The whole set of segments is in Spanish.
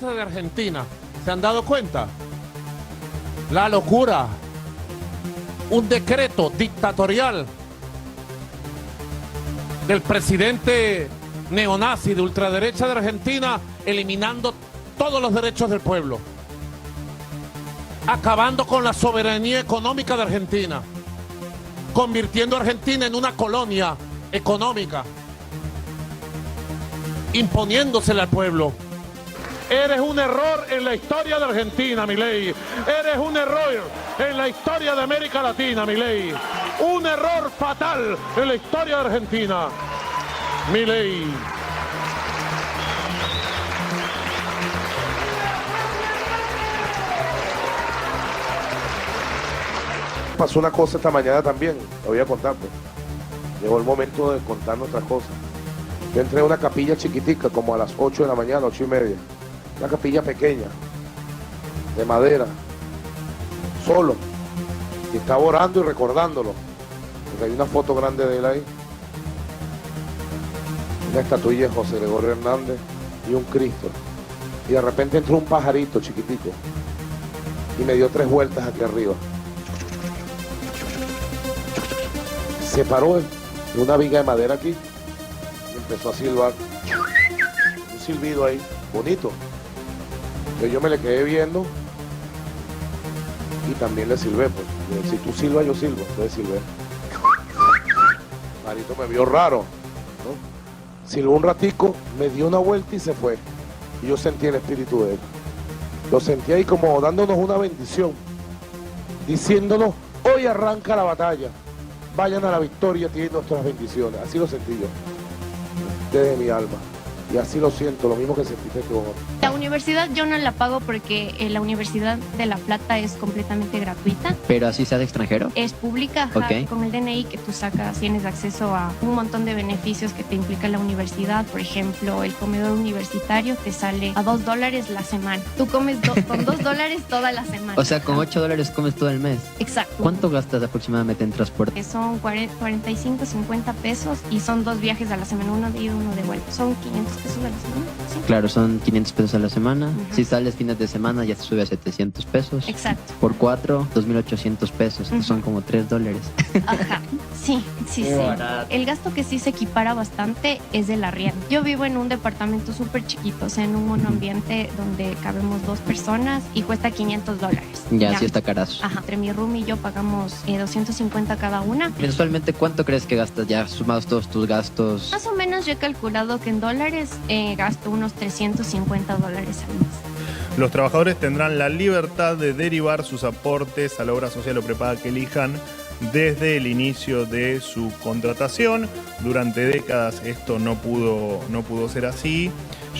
desastre de Argentina. ¿Se han dado cuenta? La locura. Un decreto dictatorial del presidente neonazi de ultraderecha de Argentina, eliminando todos los derechos del pueblo, acabando con la soberanía económica de Argentina, convirtiendo a Argentina en una colonia económica, imponiéndosela al pueblo. Eres un error en la historia de Argentina, Milei. Eres un error en la historia de América Latina, Milei. Un error fatal en la historia de Argentina, Milei. Pasó una cosa esta mañana también, lo voy a contar, pues. Llegó el momento de contar nuestras cosas. Yo entré a una capilla chiquitica, como a las 8 de la mañana, 8:30. Una capilla pequeña, de madera, solo. Y estaba orando y recordándolo. Porque hay una foto grande de él ahí. Una estatuilla de José Gregorio Hernández y un Cristo. Y de repente entró un pajarito chiquitico y me dio 3 vueltas aquí arriba. Se paró en una viga de madera aquí y empezó a silbar. Un silbido ahí, bonito. Entonces yo me le quedé viendo y también le silbé, pues. Si tú silbas, yo silbo. Entonces silbé. Marito me vio raro, ¿no? Silbó un ratico, me dio una vuelta y se fue. Y yo sentí el espíritu de él. Lo sentí ahí como dándonos una bendición, diciéndonos, hoy arranca la batalla. Vayan a la victoria, tienen nuestras bendiciones. Así lo sentí yo, desde mi alma. Y así lo siento, lo mismo que sentiste tú. La universidad yo no la pago porque la Universidad de La Plata es completamente gratuita. ¿Pero así sea de extranjero? Es pública, ajá. Ok. Con el DNI que tú sacas tienes acceso a un montón de beneficios que te implica la universidad. Por ejemplo, el comedor universitario te sale a $2 la semana. Tú comes con $2 toda la semana. O sea, con $8 comes todo el mes. Exacto. ¿Cuánto gastas aproximadamente en transporte? Son 45, 50 pesos y son 2 viajes a la semana, uno de ida y uno de vuelta. Son 500 pesos a la semana. ¿Sí? Claro, son 500 pesos a la semana. Ujú. Si sales fines de semana ya te sube a 700 pesos. Exacto. Por 4, 2.800 pesos, que Ujú. son como $3. Ajá, sí. Qué barato. El gasto que sí se equipara bastante es el arriendo. Yo vivo en un departamento súper chiquito, o sea, en un monoambiente donde cabemos 2 personas y cuesta $500. Ya, sí está carazo. Ajá, entre mi roomie y yo pagamos 250 cada una. Mensualmente, ¿cuánto crees que gastas ya sumados todos tus gastos? Más o menos yo he calculado que en dólares gasto unos $350 al mes. Los trabajadores tendrán la libertad de derivar sus aportes a la obra social o prepaga que elijan desde el inicio de su contratación. Durante décadas esto no pudo ser así,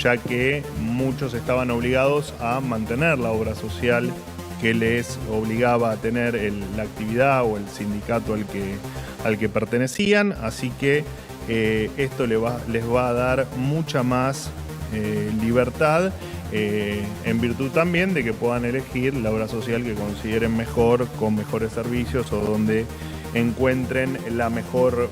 ya que muchos estaban obligados a mantener la obra social que les obligaba a tener la actividad o el sindicato al que pertenecían. Así que esto les va a dar mucha más libertad, en virtud también de que puedan elegir la obra social que consideren mejor, con mejores servicios o donde encuentren la mejor,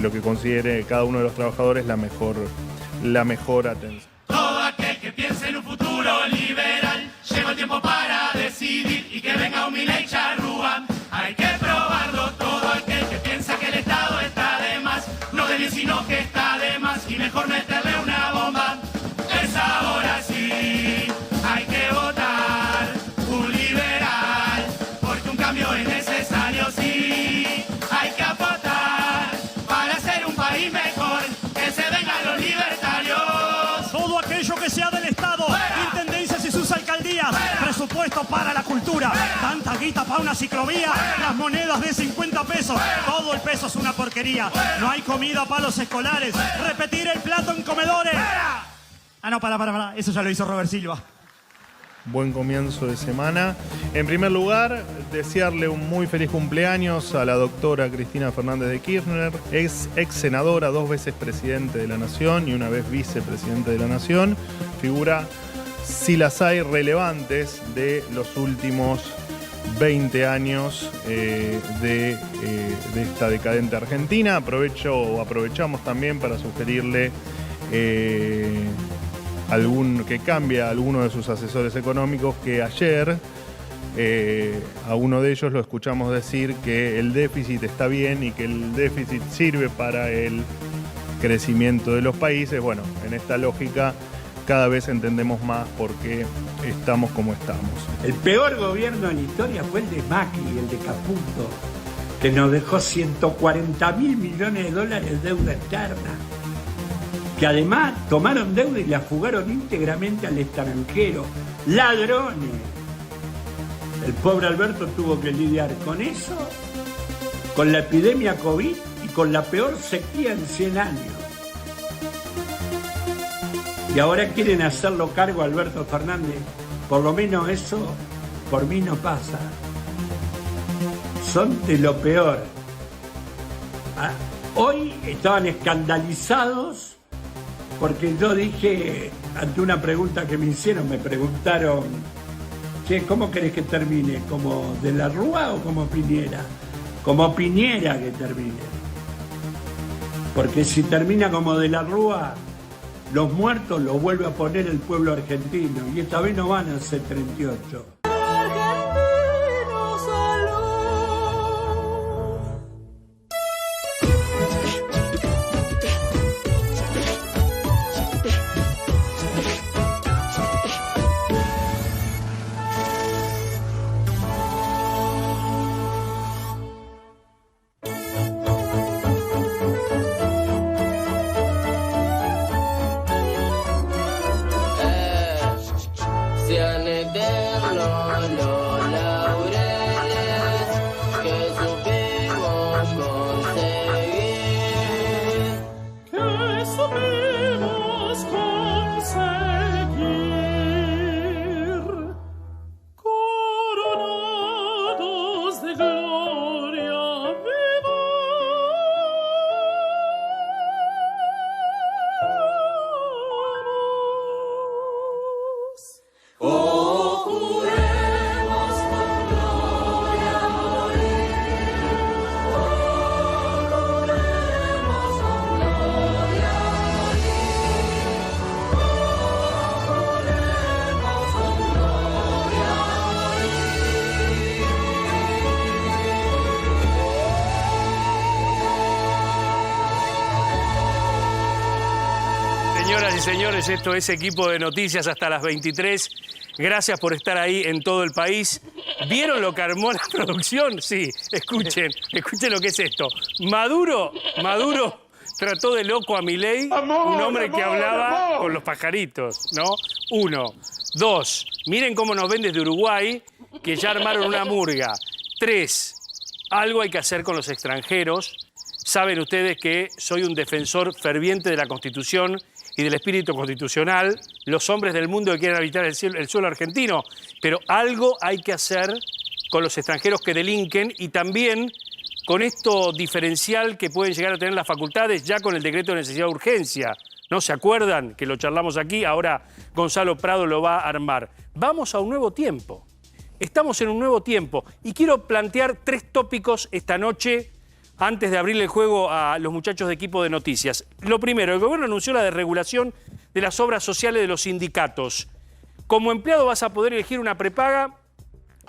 lo que considere cada uno de los trabajadores la mejor atención. Todo aquel que piense en un futuro liberal, llegó el tiempo para decidir y que venga un Milei charrúa. Hay que probarlo. Todo aquel que piensa que el Estado está de más, no de bien sino que está de más y mejor meterle una bomba. Es ahora sí, hay que votar un liberal, porque un cambio es necesario, sí. Hay que aportar para hacer un país mejor, que se vengan los libertarios. Todo aquello que sea del Estado, intendencias y sus alcaldías, presupuesto para la cultura, tanta guita para una ciclovía, las monedas de 50 pesos, todo el peso es una porquería, no hay comida para los escolares, repetir el plato en comedores. Ah, no, para, eso ya lo hizo Robert Silva. Buen comienzo de semana. En primer lugar, desearle un muy feliz cumpleaños a la doctora Cristina Fernández de Kirchner, ex senadora, 2 veces presidente de la Nación y una vez vicepresidente de la Nación. Figura, si las hay, relevantes de los últimos 20 años de esta decadente Argentina. Aprovechamos también para sugerirle que cambia a alguno de sus asesores económicos, que ayer a uno de ellos lo escuchamos decir que el déficit está bien y que el déficit sirve para el crecimiento de los países. Bueno, en esta lógica cada vez entendemos más por qué estamos como estamos. El peor gobierno en la historia fue el de Macri, el de Caputo, que nos dejó 140.000 millones de dólares de deuda externa, que además tomaron deuda y la fugaron íntegramente al extranjero. ¡Ladrones! El pobre Alberto tuvo que lidiar con eso, con la epidemia COVID y con la peor sequía en 100 años. Y ahora quieren hacerlo cargo a Alberto Fernández. Por lo menos eso por mí no pasa. Son de lo peor. Hoy estaban escandalizados porque yo dije, ante una pregunta que me hicieron, me preguntaron, che, ¿cómo querés que termine? ¿Como de la Rúa o como Piñera? Como Piñera que termine. Porque si termina como de la Rúa, los muertos los vuelve a poner el pueblo argentino. Y esta vez no van a ser 38. Señoras y señores, esto es Equipo de Noticias hasta las 23. Gracias por estar ahí en todo el país. ¿Vieron lo que armó la producción? Sí, escuchen lo que es esto. Maduro trató de loco a Milei, un hombre que hablaba con los pajaritos, ¿no? 1. 2. Miren cómo nos ven desde Uruguay, que ya armaron una murga. 3. Algo hay que hacer con los extranjeros. Saben ustedes que soy un defensor ferviente de la Constitución y del espíritu constitucional, los hombres del mundo que quieren habitar el suelo argentino, pero algo hay que hacer con los extranjeros que delinquen y también con esto diferencial que pueden llegar a tener las facultades ya con el decreto de necesidad de urgencia. ¿No se acuerdan que lo charlamos aquí? Ahora Gonzalo Prado lo va a armar. Vamos a un nuevo tiempo. Estamos en un nuevo tiempo y quiero plantear 3 tópicos esta noche antes de abrirle el juego a los muchachos de Equipo de Noticias. Lo primero, el gobierno anunció la desregulación de las obras sociales de los sindicatos. Como empleado vas a poder elegir una prepaga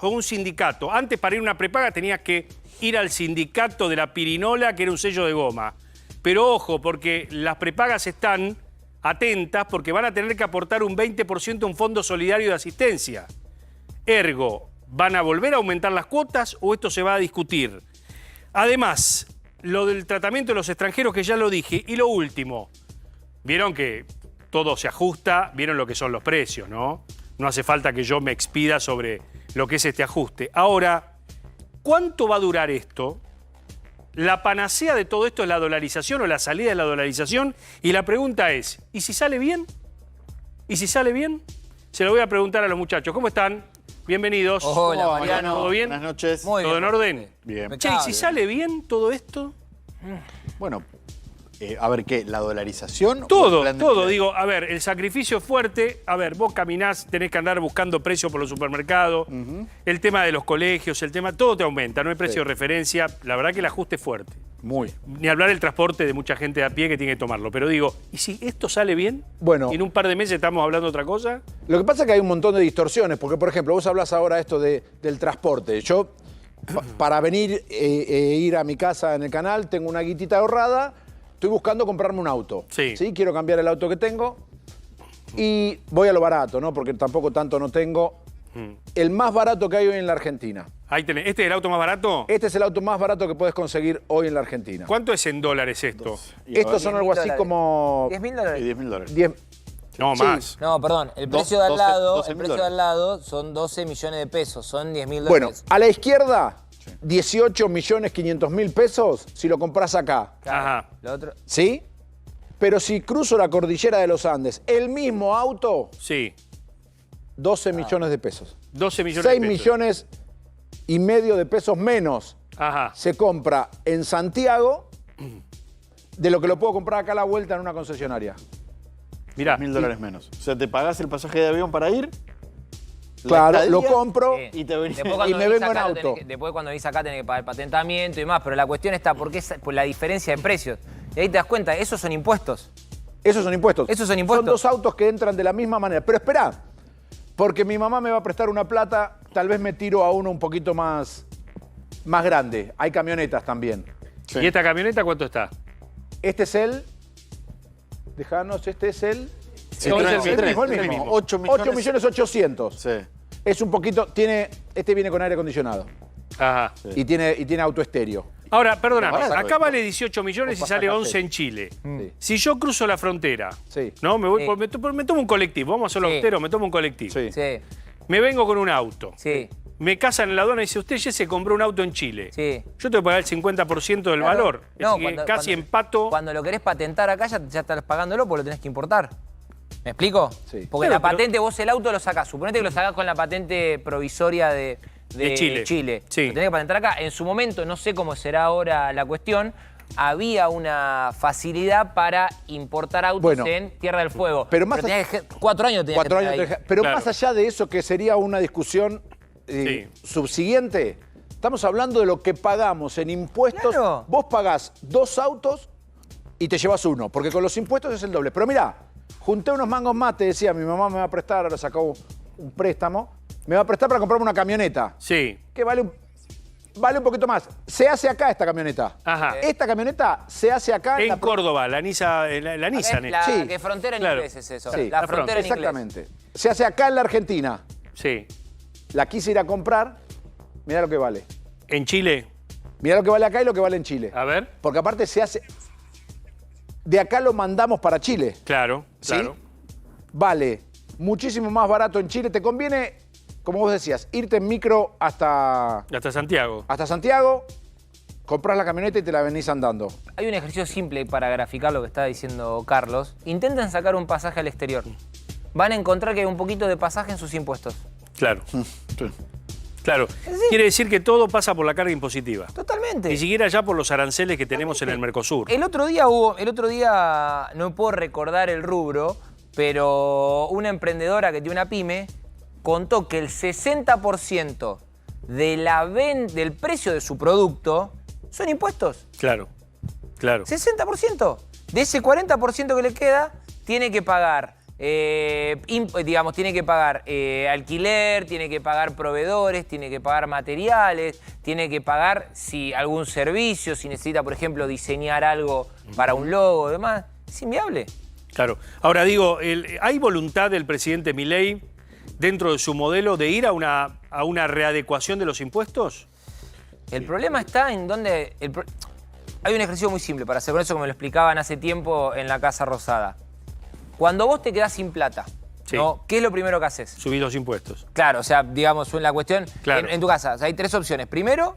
o un sindicato. Antes, para ir a una prepaga tenías que ir al sindicato de la pirinola, que era un sello de goma. Pero ojo, porque las prepagas están atentas porque van a tener que aportar un 20% a un fondo solidario de asistencia. Ergo, ¿van a volver a aumentar las cuotas o esto se va a discutir? Además, lo del tratamiento de los extranjeros, que ya lo dije. Y lo último, vieron que todo se ajusta, vieron lo que son los precios, ¿no? No hace falta que yo me expida sobre lo que es este ajuste. Ahora, ¿cuánto va a durar esto? La panacea de todo esto es la dolarización o la salida de la dolarización. Y la pregunta es, ¿y si sale bien? ¿Y si sale bien? Se lo voy a preguntar a los muchachos. ¿Cómo están? Bienvenidos. Hola, Mariano. ¿Todo bien? Buenas noches. Muy bien. ¿Todo en orden? Bien. Che, ¿y si sale bien todo esto? Bueno, a ver, ¿qué? ¿La dolarización? Todo. Digo, a ver, el sacrificio es fuerte. A ver, vos caminás, tenés que andar buscando precios por los supermercados. El tema de los colegios, todo te aumenta. No hay precio de referencia. La verdad que el ajuste es fuerte. Muy. Ni hablar del transporte de mucha gente a pie que tiene que tomarlo. Pero digo, ¿y si esto sale bien? Bueno. ¿Y en un par de meses estamos hablando de otra cosa? Lo que pasa es que hay un montón de distorsiones, porque, por ejemplo, vos hablas ahora esto del transporte. Yo, para venir e ir a mi casa en el canal, tengo una guitita ahorrada, estoy buscando comprarme un auto. Sí. Quiero cambiar el auto que tengo y voy a lo barato, ¿no? Porque tampoco tanto no tengo. El más barato que hay hoy en la Argentina. Ahí tenés. ¿Este es el auto más barato? Este es el auto más barato que puedes conseguir hoy en la Argentina. ¿Cuánto es en dólares esto? Estos son algo así como... $10.000. Y $10.000. No, Sí. más. No, perdón, el precio de al lado, el precio de al lado son 12 millones de pesos, son $10.000. Bueno, a la izquierda, 18.500.000 pesos si lo compras acá. Ajá. Lo otro, ¿Sí? Pero si cruzo la cordillera de los Andes, el mismo auto, Sí. 12 millones de pesos. 12 millones 6 de pesos. millones y medio de pesos menos Ajá. se compra en Santiago de lo que lo puedo comprar acá a la vuelta en una concesionaria. Mirá. $1.000 menos. O sea, te pagás el pasaje de avión para ir. Claro, estadía, lo compro y te venís. después y cuando me venís vengo en acá, auto. después cuando venís acá tenés que pagar el patentamiento y demás, pero la cuestión está porque por la diferencia de precios. Y ahí te das cuenta, esos son impuestos. Esos son impuestos. Esos son impuestos. Son dos autos que entran de la misma manera. Pero espera, porque mi mamá me va a prestar una plata, tal vez me tiro a uno un poquito más grande. Hay camionetas también. ¿Y esta camioneta cuánto está? Este es el... Dejanos, este es el... Sí, No, tres, es el tres, mismo, el tres, mismo. 8.800.000. Sí. Es un poquito... Este viene con aire acondicionado. Ajá. Y tiene auto estéreo. Ahora, perdóname, Barato, acá vale 18 millones y Vos sale pasás 11 café. en Chile. Sí. Si yo cruzo la frontera, Sí. ¿no? Me voy Sí. me tomo un colectivo, vamos a hacerlo Sí. austero, me tomo un colectivo. Sí. Sí, Me vengo con un auto. sí, Me casan en la aduana y dice, usted ya se compró un auto en Chile. sí. Yo tengo que pagar el 50% del Claro. valor. Es No, decir, que casi empato. Cuando lo querés patentar acá ya estás pagándolo porque lo tenés que importar. ¿Me explico? Sí. Porque Claro, la pero- patente, vos el auto lo sacás. Suponete que lo sacás con la patente provisoria de Chile. Sí. Lo tenés que patentar acá. En su momento, no sé cómo será ahora la cuestión, había una facilidad para importar autos Bueno, en Tierra del Fuego. pero más tenías que 4 años tenías 4 que años. estar ahí. Pero Claro. más allá de eso, que sería una discusión subsiguiente, estamos hablando de lo que pagamos en impuestos. Claro. Vos pagás 2 autos y te llevas uno, porque con los impuestos es el doble. Pero mirá, junté unos mangos más, te decía, mi mamá me va a prestar, ahora sacó un préstamo, me va a prestar para comprarme una camioneta, Sí. que vale un poquito más. Se hace acá esta camioneta. Ajá. Esta camioneta se hace acá En la Córdoba, la Nissan. La Sí. que frontera en Claro. inglés es eso. Sí, la la frontera en inglés. Exactamente. Se hace acá en la Argentina. Sí. La quise ir a comprar, mirá lo que vale. En Chile, Mirá lo que vale acá y lo que vale en Chile. a ver. Porque aparte se hace... De acá lo mandamos para Chile. Claro, ¿Sí? claro. Vale muchísimo más barato en Chile. Te conviene, como vos decías, irte en micro hasta Santiago. Santiago, compras la camioneta y te la venís andando. Hay un ejercicio simple para graficar lo que está diciendo Carlos. Intenten sacar un pasaje al exterior. Van a encontrar que hay un poquito de pasaje en sus impuestos. Claro. Claro. Quiere decir que todo pasa por la carga impositiva. Totalmente. Ni siquiera ya por los aranceles que tenemos en el Mercosur. El otro día no puedo recordar el rubro, pero una emprendedora que tiene una pyme contó que el 60% del precio de su producto son impuestos. Claro, claro. 60%. De ese 40% que le queda, tiene que pagar, tiene que pagar alquiler, tiene que pagar proveedores, tiene que pagar materiales, tiene que pagar algún servicio, si necesita, por ejemplo, diseñar algo para un logo o demás. Es inviable. Claro. Ahora digo, ¿hay voluntad del presidente Milei dentro de su modelo de ir a una readecuación de los impuestos? El problema está en donde... Hay un ejercicio muy simple para hacer con eso, como me lo explicaban hace tiempo en la Casa Rosada. Cuando vos te quedás sin plata, Sí. ¿no? ¿Qué es lo primero que haces? Subir los impuestos. Claro, o sea, digamos, la cuestión, Claro. en tu casa, o sea, hay 3 opciones. Primero,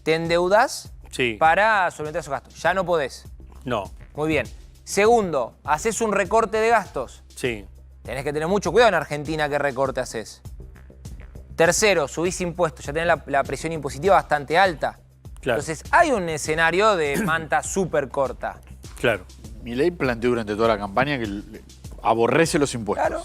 te endeudás Sí. para solventar esos gastos. Ya no podés. No. Muy bien. Segundo, haces un recorte de gastos. Sí. Tenés que tener mucho cuidado en Argentina qué recorte haces. Tercero, subís impuestos. Ya tenés la presión impositiva bastante alta. Claro. Entonces, hay un escenario de manta súper corta. Claro. Milei planteó durante toda la campaña que aborrece los impuestos. Claro.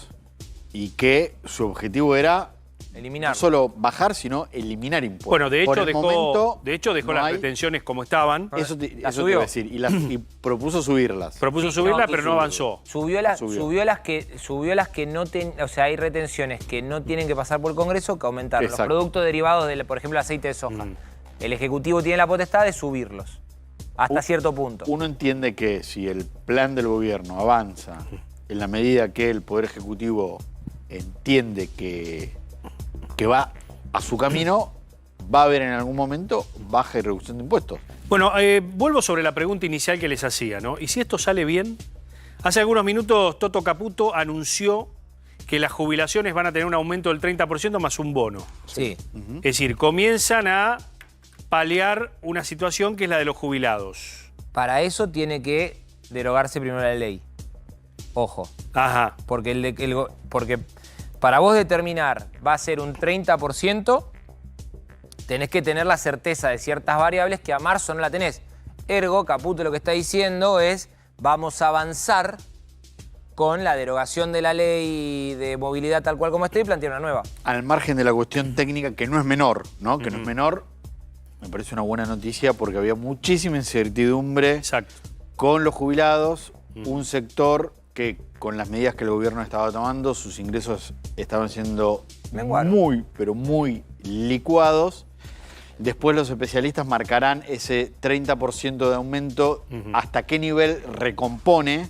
Y que su objetivo era Eliminar. No solo bajar, sino eliminar impuestos. Bueno, de Por hecho el dejó, momento, no las hay- retenciones como estaban. Eso te iba a subió. decir. Y propuso subirlas. Propuso subirlas, pero no subió. avanzó. Subió las que no o sea, hay retenciones que no tienen que pasar por el Congreso que aumentaron. Los Exacto. productos derivados del, por ejemplo, el aceite de soja. El Ejecutivo tiene la potestad de subirlos hasta cierto punto. Uno entiende que si el plan del gobierno avanza en la medida que el Poder Ejecutivo entiende que va a su camino, va a haber en algún momento baja y reducción de impuestos. Bueno, vuelvo sobre la pregunta inicial que les hacía, ¿no? ¿Y si esto sale bien? Hace algunos minutos Toto Caputo anunció que las jubilaciones van a tener un aumento del 30% más un bono. Sí. Es decir, comienzan a paliar una situación que es la de los jubilados. Para eso tiene que derogarse primero la ley. Ojo. Ajá. Porque para vos determinar va a ser un 30%, tenés que tener la certeza de ciertas variables que a marzo no la tenés. Ergo, Caputo lo que está diciendo es, vamos a avanzar con la derogación de la ley de movilidad tal cual como está y plantear una nueva. Al margen de la cuestión técnica, que no es menor, ¿no? Que no es menor, me parece una buena noticia porque había muchísima incertidumbre con los jubilados, un sector que con las medidas que el gobierno estaba tomando, sus ingresos estaban siendo muy, pero muy licuados. Después los especialistas marcarán ese 30% de aumento, hasta qué nivel recompone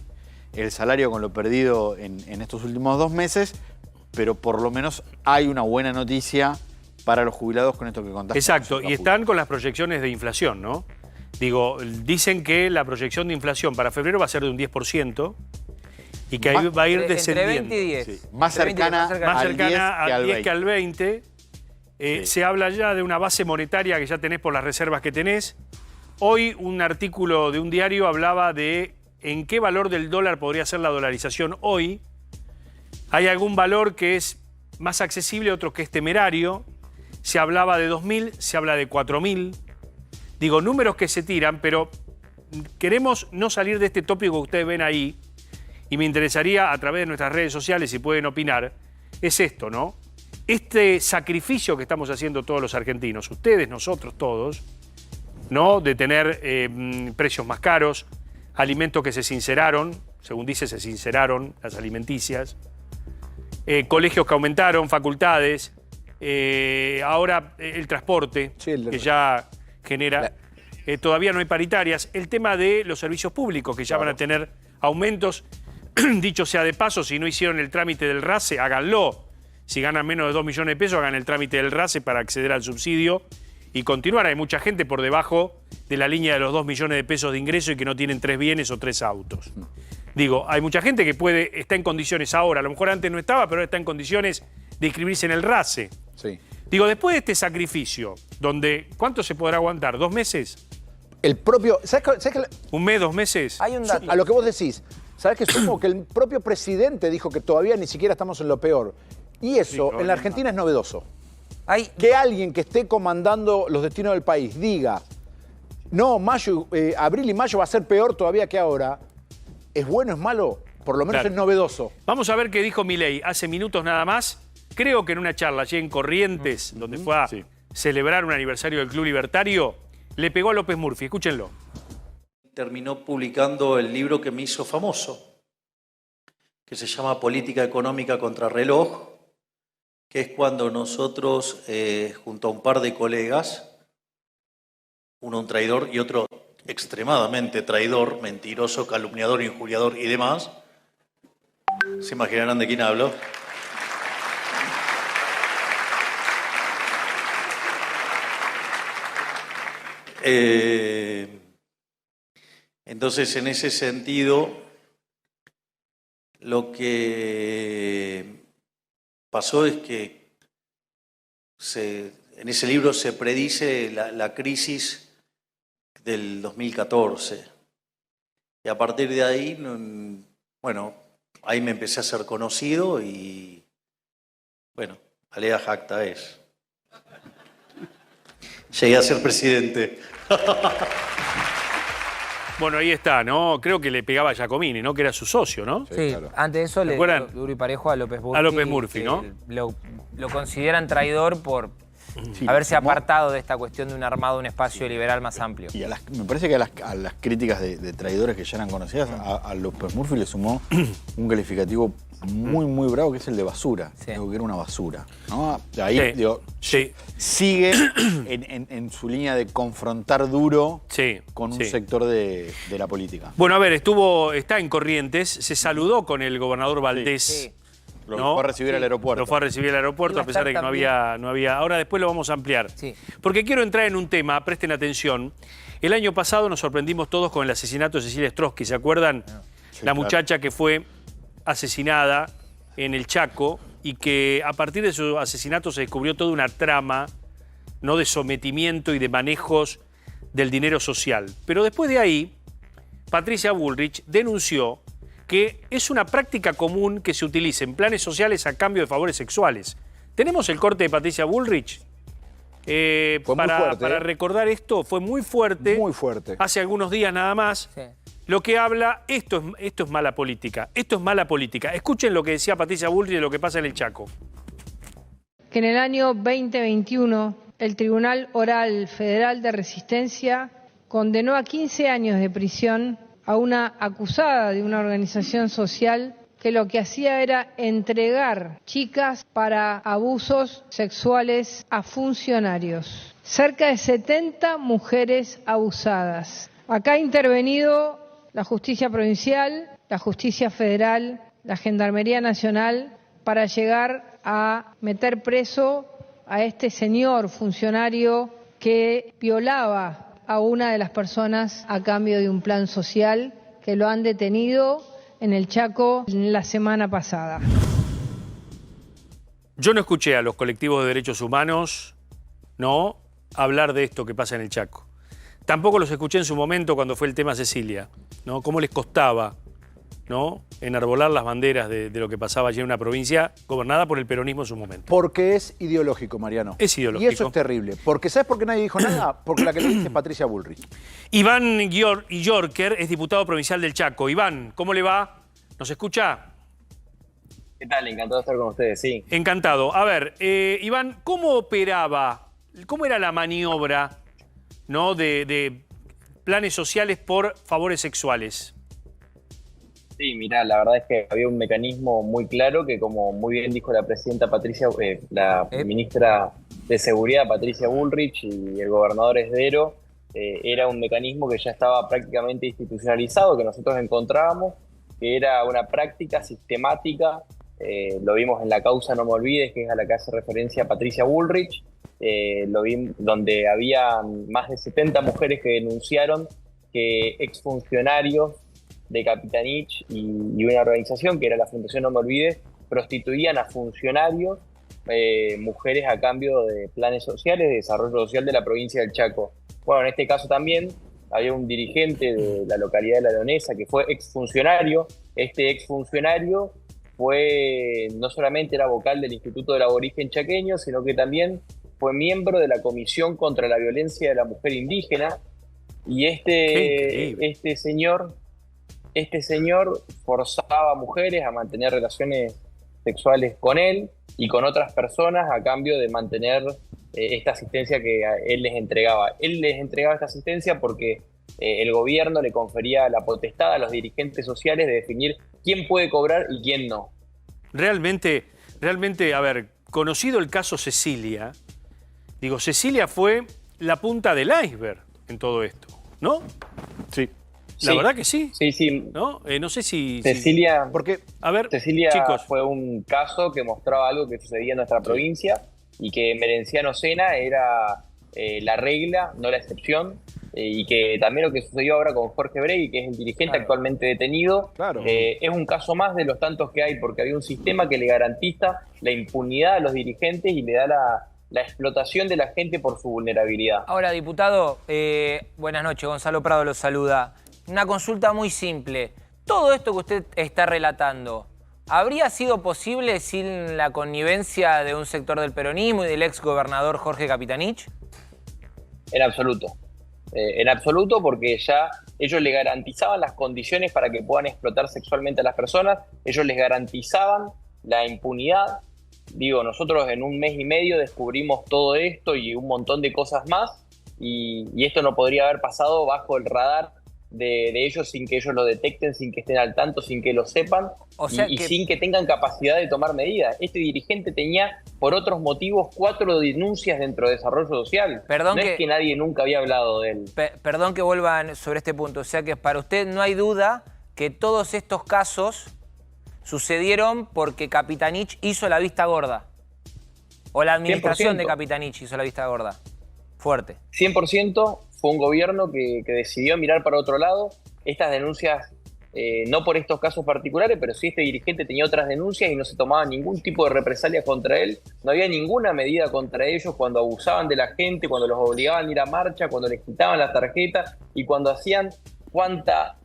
el salario con lo perdido en estos últimos 2 meses, pero por lo menos hay una buena noticia para los jubilados con esto que contaste. Exacto, y están con las proyecciones de inflación, ¿no? Digo, dicen que la proyección de inflación para febrero va a ser de un 10% y que ahí va a ir descendiendo. Entre 20 y 10. Sí. Más cercana al 10 que al 20. Se habla ya de una base monetaria que ya tenés por las reservas que tenés. Hoy un artículo de un diario hablaba de en qué valor del dólar podría ser la dolarización hoy. Hay algún valor que es más accesible, otro que es temerario. Se hablaba de 2.000, se habla de 4.000. Digo, números que se tiran, pero queremos no salir de este tópico que ustedes ven ahí, y me interesaría a través de nuestras redes sociales, si pueden opinar, es esto, ¿no? Este sacrificio que estamos haciendo todos los argentinos, ustedes, nosotros, todos, ¿no? De tener precios más caros, alimentos que se sinceraron, según dice, se sinceraron las alimenticias, colegios que aumentaron, facultades, ahora el transporte, que ya genera, todavía no hay paritarias, el tema de los servicios públicos, que ya van a tener aumentos. Dicho sea de paso, si no hicieron el trámite del RASE, háganlo. Si ganan menos de 2 millones de pesos, hagan el trámite del RASE para acceder al subsidio y continuar. Hay mucha gente por debajo de la línea de los 2 millones de pesos de ingreso y que no tienen 3 bienes o 3 autos. Digo, hay mucha gente que está en condiciones ahora, a lo mejor antes no estaba, pero ahora está en condiciones de inscribirse en el RASE. Sí. Digo, después de este sacrificio, donde ¿cuánto se podrá aguantar? ¿2 meses? El propio... ¿Sabes qué? ¿Un mes, 2 meses? Hay un dato. A lo que vos decís, ¿sabés que sumo que el propio presidente dijo que todavía ni siquiera estamos en lo peor? Y eso en la Argentina es novedoso. Que alguien que esté comandando los destinos del país diga, no, abril y mayo va a ser peor todavía que ahora, ¿es bueno, es malo? Por lo menos Claro. es novedoso. Vamos a ver qué dijo Milei hace minutos nada más. Creo que en una charla allí en Corrientes, donde fue a celebrar un aniversario del Club Libertario, le pegó a López Murphy. Escúchenlo. Terminó publicando el libro que me hizo famoso, que se llama Política Económica Contrarreloj, que es cuando nosotros, junto a un par de colegas, uno un traidor y otro extremadamente traidor, mentiroso, calumniador, injuriador y demás, ¿se imaginarán de quién hablo? Entonces, en ese sentido, lo que pasó es que en ese libro se predice la crisis del 2014. Y a partir de ahí, bueno, ahí me empecé a ser conocido y, bueno, alea jacta es. Llegué a ser presidente. Bueno, ahí está, ¿no? Creo que le pegaba a Giacomini, ¿no? Que era su socio, ¿no? Sí, claro. Antes de eso le dio duro y parejo a López Murphy. A López Murphy, ¿no? Lo consideran traidor por haberse apartado de esta cuestión de un armado, un espacio liberal más amplio. Y me parece que a las críticas de traidores que ya eran conocidas, a López Murphy le sumó un calificativo muy, muy bravo, que es el de basura. Digo que era una basura, ¿no? Ahí, digo, sigue en su línea de confrontar duro con un sector de la política. Bueno, a ver, está en Corrientes, se saludó con el gobernador Valdés. Lo fue a recibir al aeropuerto. Lo fue a recibir al aeropuerto, a pesar de que no había... Ahora después lo vamos a ampliar. Porque quiero entrar en un tema, presten atención. El año pasado nos sorprendimos todos con el asesinato de Cecilia Strosky, ¿se acuerdan? La muchacha que fue asesinada en el Chaco y que a partir de su asesinato se descubrió toda una trama, ¿no?, de sometimiento y de manejos del dinero social. Pero después de ahí, Patricia Bullrich denunció que es una práctica común que se utilice en planes sociales a cambio de favores sexuales. ¿Tenemos el corte de Patricia Bullrich? Para recordar esto, fue muy fuerte. Muy fuerte. Hace algunos días nada más. Lo que habla, esto es mala política. Esto es mala política. Escuchen lo que decía Patricia Bullrich de lo que pasa en el Chaco. Que en el año 2021 el Tribunal Oral Federal de Resistencia condenó a 15 años de prisión a una acusada de una organización social que lo que hacía era entregar chicas para abusos sexuales a funcionarios. Cerca de 70 mujeres abusadas. Acá ha intervenido la Justicia Provincial, la Justicia Federal, la Gendarmería Nacional para llegar a meter preso a este señor funcionario que violaba a una de las personas a cambio de un plan social, que lo han detenido en el Chaco la semana pasada. Yo no escuché a los colectivos de derechos humanos, ¿no?, hablar de esto que pasa en el Chaco. Tampoco los escuché en su momento cuando fue el tema Cecilia, ¿no? Cómo les costaba, ¿no?, enarbolar las banderas de lo que pasaba allí en una provincia gobernada por el peronismo en su momento. Porque es ideológico, Mariano. Es ideológico. Y eso es terrible. Porque ¿sabes por qué nadie dijo nada? Porque la que lo dice es Patricia Bullrich. Iván Yorker es diputado provincial del Chaco. Iván, ¿cómo le va? ¿Nos escucha? ¿Qué tal? Encantado de estar con ustedes, sí. Encantado. A ver, Iván, ¿cómo operaba, cómo era la maniobra, ¿no?, de planes sociales por favores sexuales? Sí, mirá, la verdad es que había un mecanismo muy claro que, como muy bien dijo la presidenta Patricia, la ministra de Seguridad Patricia Bullrich y el gobernador Esdero, era un mecanismo que ya estaba prácticamente institucionalizado, que nosotros encontrábamos, que era una práctica sistemática, lo vimos en la causa No Me Olvides, que es a la que hace referencia Patricia Bullrich, lo vimos donde había más de 70 mujeres que denunciaron que exfuncionarios de Capitanich y una organización que era la Fundación No Me Olvides prostituían a funcionarios, mujeres a cambio de planes sociales, de desarrollo social de la provincia del Chaco. Bueno, en este caso también había un dirigente de la localidad de La Leonesa que fue exfuncionario. Este exfuncionario no solamente era vocal del Instituto del Aborigen Chaqueño, sino que también fue miembro de la Comisión contra la Violencia de la Mujer Indígena. Y este señor forzaba a mujeres a mantener relaciones sexuales con él y con otras personas a cambio de mantener esta asistencia que él les entregaba. Él les entregaba esta asistencia porque el gobierno le confería la potestad a los dirigentes sociales de definir quién puede cobrar y quién no. Realmente, a ver, conocido el caso Cecilia, digo, Cecilia fue la punta del iceberg en todo esto, ¿no? Sí. La verdad que sí. Sí. ¿No? No sé si... Cecilia, porque, a ver, Cecilia chicos, fue un caso que mostraba algo que sucedía en nuestra provincia y que Merenciano Sena era la regla, no la excepción, y que también lo que sucedió ahora con Jorge Bregui, que es el dirigente actualmente detenido, es un caso más de los tantos que hay, porque había un sistema que le garantiza la impunidad a los dirigentes y le da la explotación de la gente por su vulnerabilidad. Ahora, diputado, buenas noches, Gonzalo Prado los saluda. Una consulta muy simple. Todo esto que usted está relatando, ¿habría sido posible sin la connivencia de un sector del peronismo y del ex gobernador Jorge Capitanich? En absoluto. en absoluto, porque ya ellos le garantizaban las condiciones para que puedan explotar sexualmente a las personas, ellos les garantizaban la impunidad. Digo, nosotros en un mes y medio descubrimos todo esto y un montón de cosas más, y esto no podría haber pasado bajo el radar de ellos, sin que ellos lo detecten, sin que estén al tanto, sin que lo sepan, O sea y que- sin que tengan capacidad de tomar medidas. Este dirigente tenía, por otros motivos, 4 denuncias dentro de desarrollo social. Perdón no que- es que nadie nunca había hablado de él. Perdón que vuelvan sobre este punto. O sea que para usted no hay duda que todos estos casos sucedieron porque Capitanich hizo la vista gorda. O la administración 100%. de Capitanich hizo la vista gorda. Fuerte. 100% fue un gobierno que decidió mirar para otro lado. Estas denuncias, no por estos casos particulares, pero sí este dirigente tenía otras denuncias y no se tomaba ningún tipo de represalia contra él. No había ninguna medida contra ellos cuando abusaban de la gente, cuando los obligaban a ir a marcha, cuando les quitaban las tarjetas y cuando hacían cuanta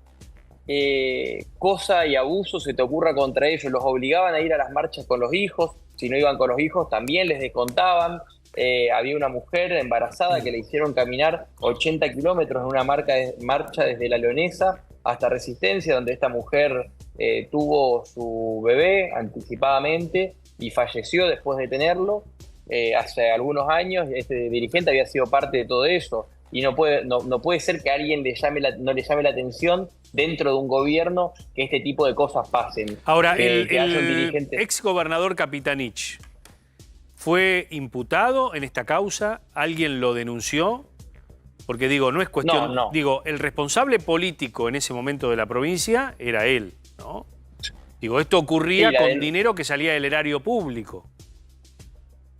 cosa y abuso se te ocurra contra ellos. Los obligaban a ir a las marchas con los hijos. Si no iban con los hijos, también les descontaban. Había una mujer embarazada que le hicieron caminar 80 kilómetros en una marcha desde La Leonesa hasta Resistencia, donde esta mujer tuvo su bebé anticipadamente y falleció después de tenerlo. Hace algunos años este dirigente había sido parte de todo eso, y no puede ser que a alguien no le llame la atención dentro de un gobierno que este tipo de cosas pasen. Ahora, Que haya un el dirigente... ex gobernador Capitanich fue imputado en esta causa, alguien lo denunció, porque digo, no es cuestión, No. digo, el responsable político en ese momento de la provincia era él, ¿no? Digo, esto ocurría Sí, con dinero que salía del erario público.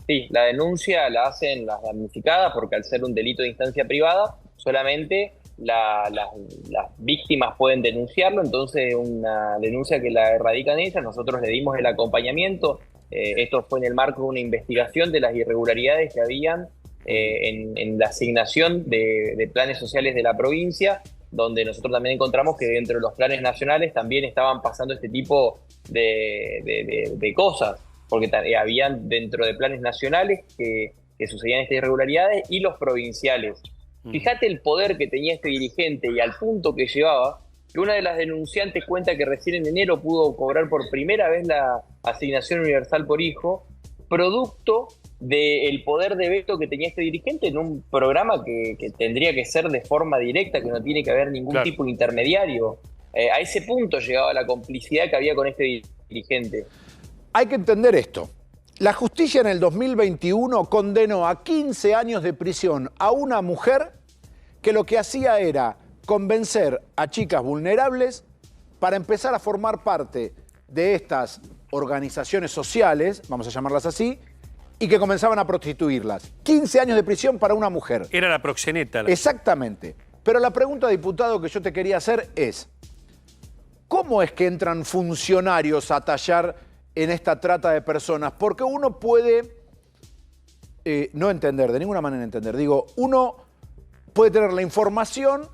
Sí, la denuncia la hacen las damnificadas porque al ser un delito de instancia privada, solamente las víctimas pueden denunciarlo, entonces una denuncia que la erradican ellas, nosotros le dimos el acompañamiento. Esto fue en el marco de una investigación de las irregularidades que habían en la asignación de planes sociales de la provincia, donde nosotros también encontramos que dentro de los planes nacionales también estaban pasando este tipo de cosas, porque habían dentro de planes nacionales que sucedían estas irregularidades y los provinciales. Fíjate el poder que tenía este dirigente y al punto que llevaba, que una de las denunciantes cuenta que recién en enero pudo cobrar por primera vez la asignación universal por hijo, producto del poder de veto que tenía este dirigente en un programa que tendría que ser de forma directa, que no tiene que haber ningún tipo de intermediario. A ese punto llegaba la complicidad que había con este dirigente. Hay que entender esto. La justicia en el 2021 condenó a 15 años de prisión a una mujer que lo que hacía era convencer a chicas vulnerables para empezar a formar parte de estas organizaciones sociales, vamos a llamarlas así, y que comenzaban a prostituirlas. 15 años de prisión para una mujer. Era la proxeneta. Exactamente. Pero la pregunta, diputado, que yo te quería hacer es, ¿cómo es que entran funcionarios a tallar en esta trata de personas? Porque uno puede no entender, de ninguna manera entender. Digo, uno puede tener la información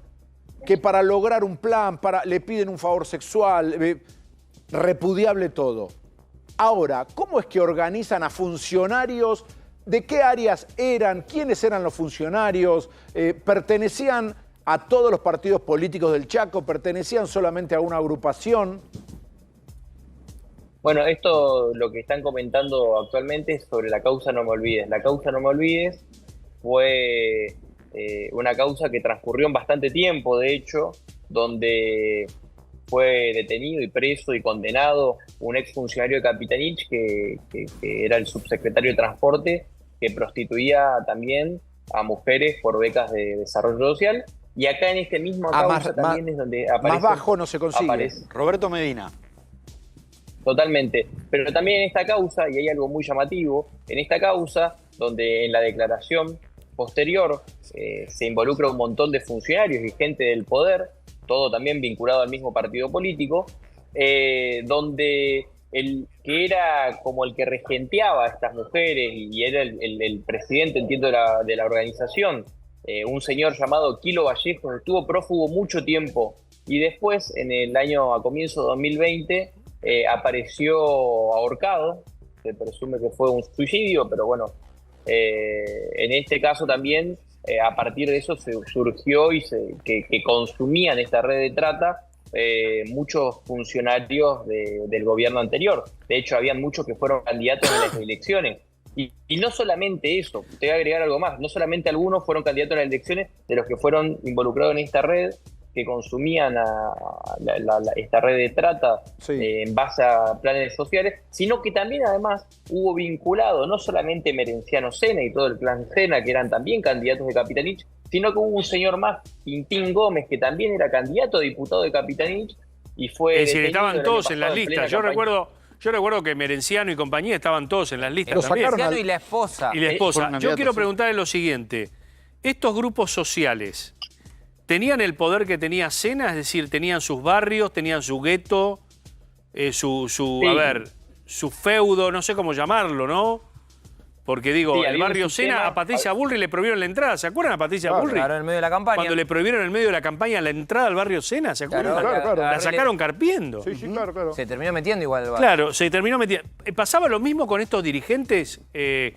que para lograr un plan, le piden un favor sexual, repudiable todo. Ahora, ¿cómo es que organizan a funcionarios? ¿De qué áreas eran? ¿Quiénes eran los funcionarios? ¿Pertenecían a todos los partidos políticos del Chaco? ¿Pertenecían solamente a una agrupación? Bueno, esto lo que están comentando actualmente es sobre la causa No Me Olvides. La causa No Me Olvides fue una causa que transcurrió en bastante tiempo, de hecho, donde fue detenido y preso y condenado un exfuncionario de Capitanich que era el subsecretario de Transporte, que prostituía también a mujeres por becas de desarrollo social. Y acá en este mismo causa también es donde aparece... Más bajo no se consigue. Roberto Medina. Totalmente. Pero también en esta causa, y hay algo muy llamativo, en esta causa, donde en la declaración posterior se involucra un montón de funcionarios y gente del poder, todo también vinculado al mismo partido político, donde el que era como el que regenteaba a estas mujeres y era el presidente, entiendo, de la organización, un señor llamado Quilo Vallejos, estuvo prófugo mucho tiempo y después, en el año a comienzo de 2020, apareció ahorcado. Se presume que fue un suicidio, pero bueno, en este caso también a partir de eso se surgió que consumían esta red de trata muchos funcionarios del gobierno anterior. De hecho, habían muchos que fueron candidatos en las elecciones. Y no solamente eso, te voy a agregar algo más, no solamente algunos fueron candidatos en las elecciones de los que fueron involucrados en esta red, que consumían esta red de trata en base a planes sociales, sino que también además hubo vinculado no solamente Merenciano Sena y todo el clan Sena, que eran también candidatos de Capitanich, sino que hubo un señor más, Quintín Gómez, que también era candidato a diputado de Capitanich y fue... Es decir, estaban todos en las listas. Yo recuerdo que Merenciano y compañía estaban todos en las listas también. Merenciano y la esposa. Y la esposa. Yo quiero preguntarle lo siguiente. Estos grupos sociales, ¿tenían el poder que tenía Sena? Es decir, ¿tenían sus barrios, tenían su gueto, su feudo, no sé cómo llamarlo, ¿no? Porque digo, el barrio Sena, a Patricia Bullrich le prohibieron la entrada. ¿Se acuerdan a Patricia Bullrich? Claro, en el medio de la campaña. Cuando le prohibieron en el medio de la campaña la entrada al barrio Sena, ¿se acuerdan? Claro. La sacaron carpiendo. Sí, claro. Se terminó metiendo igual el barrio. Claro, se terminó metiendo. ¿Pasaba lo mismo con estos dirigentes que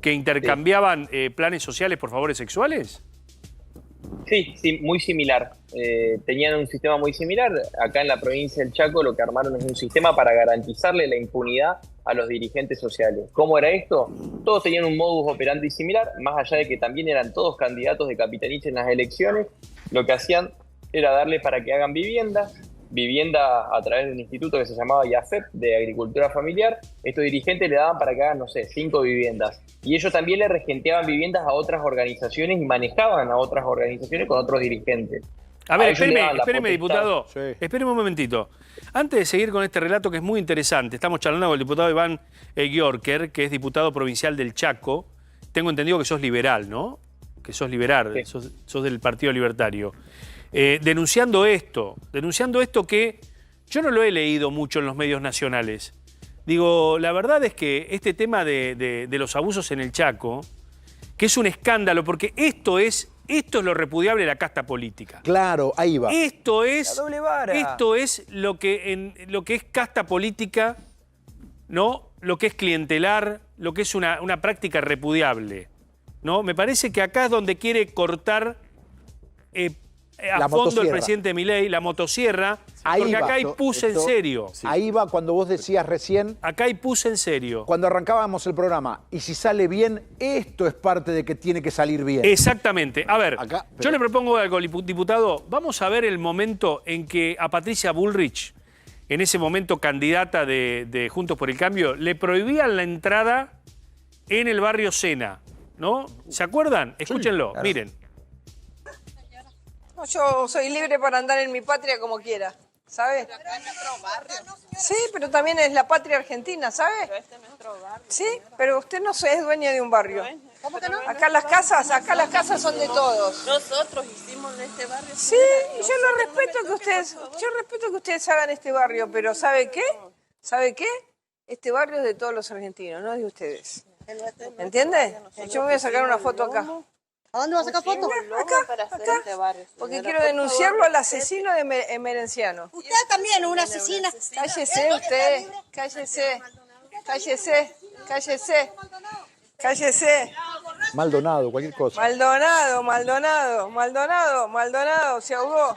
intercambiaban planes sociales por favores sexuales? Sí, muy similar. Tenían un sistema muy similar. Acá en la provincia del Chaco lo que armaron es un sistema para garantizarle la impunidad a los dirigentes sociales. ¿Cómo era esto? Todos tenían un modus operandi similar, más allá de que también eran todos candidatos de Capitanich en las elecciones. Lo que hacían era darle para que hagan vivienda a través de un instituto que se llamaba IAFEP, de Agricultura Familiar. Estos dirigentes le daban para que hagan, 5 viviendas. Y ellos también le regenteaban viviendas a otras organizaciones y manejaban a otras organizaciones con otros dirigentes. A ver, espéreme, diputado. Sí. Espéreme un momentito. Antes de seguir con este relato que es muy interesante, estamos charlando con el diputado Iván Giorker, que es diputado provincial del Chaco. Tengo entendido que sos liberal, ¿no? Que sos liberal, sí. sos del Partido Libertario. Denunciando esto que yo no lo he leído mucho en los medios nacionales. Digo, la verdad es que este tema de los abusos en el Chaco, que es un escándalo, porque esto es lo repudiable de la casta política. Claro, ahí va. Esto es la doble vara. Esto es lo que es casta política, ¿no? Lo que es clientelar, lo que es una práctica repudiable, ¿no? Me parece que acá es donde quiere cortar a fondo el presidente Milei, la motosierra, porque acá hay puse en serio. Ahí va cuando vos decías recién. Acá hay puse en serio. Cuando arrancábamos el programa, y si sale bien, esto es parte de que tiene que salir bien. Exactamente. A ver, yo le propongo algo, diputado. Vamos a ver el momento en que a Patricia Bullrich, en ese momento candidata de Juntos por el Cambio, le prohibían la entrada en el barrio Sena, ¿no? ¿Se acuerdan? Escúchenlo, claro. Miren. No, yo soy libre para andar en mi patria como quiera, ¿sabe? Pero acá es nuestro barrio. Sí, pero también es la patria argentina, ¿sabe? Pero este es nuestro barrio. Sí, pero usted no es dueña de un barrio. ¿Cómo que no? Acá las casas son de todos. Nosotros hicimos de este barrio. Sí, yo respeto que ustedes hagan este barrio, pero ¿sabe qué? ¿Sabe qué? Este barrio es de todos los argentinos, no de ustedes. ¿Me entiende? Yo me voy a sacar una foto acá. ¿A dónde vas a sacar fotos? Acá, porque quiero denunciarlo al asesino de Merenciano. Usted también es una asesina. Cállese usted, cállese. Maldonado, cualquier cosa. Maldonado, se ahogó.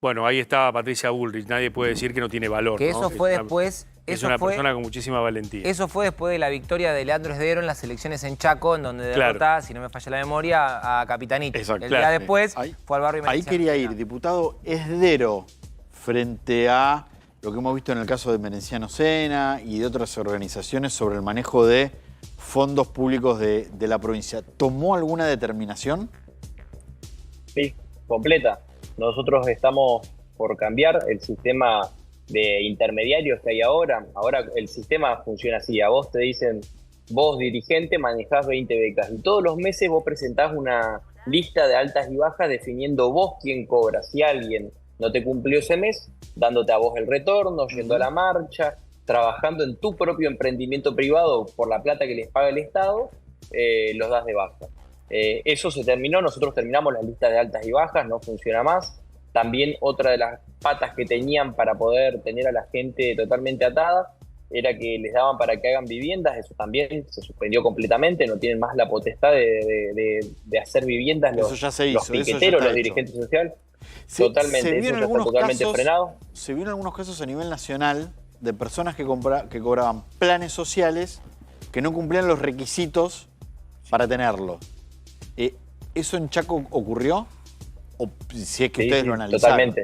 Bueno, ahí estaba Patricia Bullrich, nadie puede decir que no tiene valor. Que eso fue después... Es una persona con muchísima valentía. Eso fue después de la victoria de Leandro Esdero en las elecciones en Chaco, en donde derrota, si no me falla la memoria, a Capitanich. Exacto. El día después fue al barrio Merenciano. Ahí quería ir, diputado Esdero, frente a lo que hemos visto en el caso de Merenciano Sena y de otras organizaciones sobre el manejo de fondos públicos de la provincia. ¿Tomó alguna determinación? Sí, completa. Nosotros estamos por cambiar el sistema de intermediarios que hay ahora. Ahora el sistema funciona así. A vos te dicen, vos dirigente manejás 20 becas y todos los meses vos presentás una lista de altas y bajas definiendo vos quién cobra. Si alguien no te cumplió ese mes, dándote a vos el retorno, yendo a la marcha, trabajando en tu propio emprendimiento privado por la plata que les paga el Estado, los das de baja. Eso se terminó, nosotros terminamos la lista de altas y bajas, no funciona más. También otra de las patas que tenían para poder tener a la gente totalmente atada era que les daban para que hagan viviendas, eso también se suspendió completamente, no tienen más la potestad de hacer viviendas Eso ya se hizo, los eso ya piqueteros, está los hecho. dirigentes sociales. Se Totalmente, vio eso en ya está algunos totalmente casos, frenado. se vio en algunos casos a nivel nacional de personas que cobraban planes sociales que no cumplían los requisitos para tenerlo. ¿Eso en Chaco ocurrió? ¿O si es que Sí, ustedes sí, lo analizaron?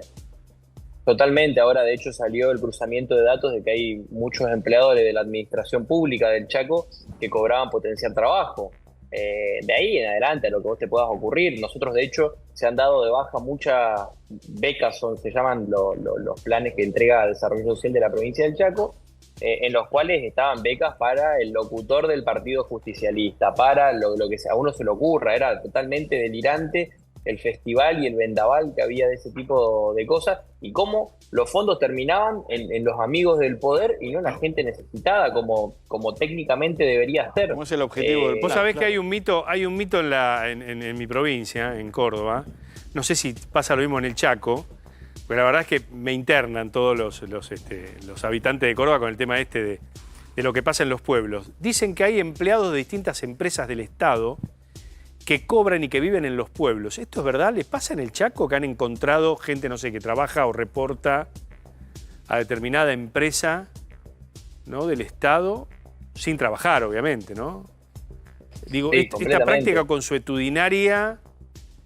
Totalmente. Ahora, de hecho, salió el cruzamiento de datos de que hay muchos empleadores de la administración pública del Chaco que cobraban potenciar trabajo. De ahí en adelante, a lo que vos te puedas ocurrir. Nosotros, de hecho, se han dado de baja muchas becas, se llaman los planes que entrega Desarrollo Social de la provincia del Chaco, en los cuales estaban becas para el locutor del Partido Justicialista, para lo que a uno se le ocurra. Era totalmente delirante el festival y el vendaval que había de ese tipo de cosas, y cómo los fondos terminaban en los amigos del poder y no en la gente necesitada, como técnicamente debería ser. ¿Cómo es el objetivo del Vos sabés que hay un mito en mi provincia, en Córdoba. No sé si pasa lo mismo en el Chaco, pero la verdad es que me internan todos los habitantes de Córdoba con el tema de lo que pasa en los pueblos. Dicen que hay empleados de distintas empresas del Estado que cobran y que viven en los pueblos. ¿Esto es verdad? ¿Les pasa en el Chaco que han encontrado gente, no sé, que trabaja o reporta a determinada empresa, ¿no?, del Estado, sin trabajar, obviamente, ¿no? Digo, Sí, esta completamente. práctica consuetudinaria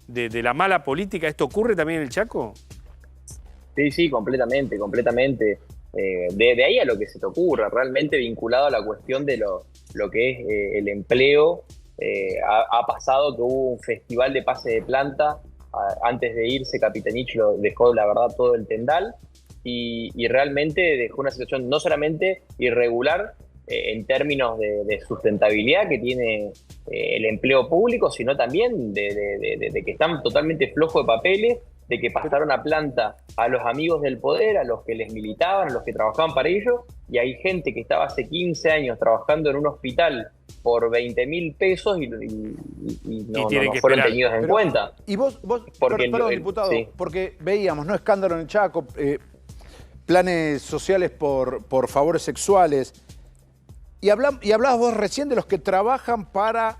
de la mala política, ¿esto ocurre también en el Chaco? Sí, completamente. De ahí a lo que se te ocurra, realmente vinculado a la cuestión de lo que es el empleo. Ha pasado que hubo un festival de pase de planta, antes de irse Capitanich lo dejó, la verdad, todo el tendal, y realmente dejó una situación no solamente irregular en términos de sustentabilidad que tiene el empleo público, sino también de que están totalmente flojos de papeles, de que pasaron a planta a los amigos del poder, a los que les militaban, a los que trabajaban para ellos, y hay gente que estaba hace 15 años trabajando en un hospital por 20.000 pesos y no fueron tenidos en cuenta. Y vos Porque perdón, diputado, sí. porque veíamos, ¿no?, escándalo en el Chaco, planes sociales por favores sexuales, y hablabas vos recién de los que trabajan para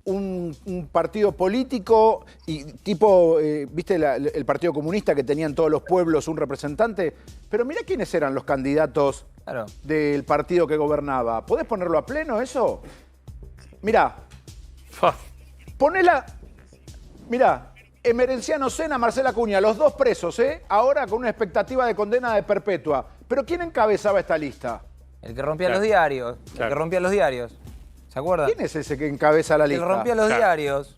un partido político y tipo, viste el Partido Comunista que tenían todos los pueblos un representante, pero mirá quiénes eran los candidatos del partido que gobernaba. ¿Podés ponerlo a pleno eso? Mirá, ponela, mirá, Emerenciano Sena, Marcela Acuña, los dos presos, ahora con una expectativa de condena de perpetua. ¿Pero quién encabezaba esta lista? El que rompía los diarios, el que rompía los diarios. ¿Se acuerdan? ¿Quién es ese que encabeza la lista? El que rompía los diarios.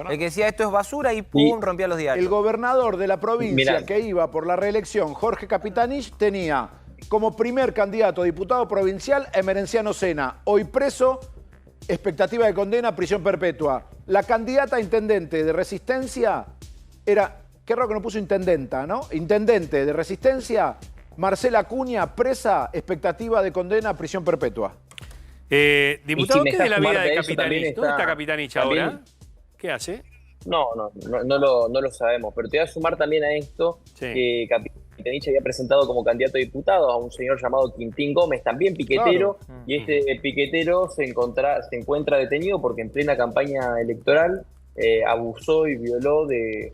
El que decía esto es basura y pum, rompía los diarios. El gobernador de la provincia que iba por la reelección, Jorge Capitanich, tenía como primer candidato a diputado provincial a Emerenciano Sena, hoy preso, expectativa de condena, prisión perpetua. La candidata a intendente de Resistencia era, qué raro que no puso intendenta, ¿no? Intendente de Resistencia, Marcela Acuña, presa, expectativa de condena, prisión perpetua. Diputado, ¿qué es de la vida de eso, Capitanich? ¿Dónde está Capitanich ahora? ¿Qué hace? No lo sabemos, pero te voy a sumar también a esto que Capitanich había presentado como candidato a diputado a un señor llamado Quintín Gómez, también piquetero, y este piquetero se encuentra detenido porque en plena campaña electoral abusó y violó de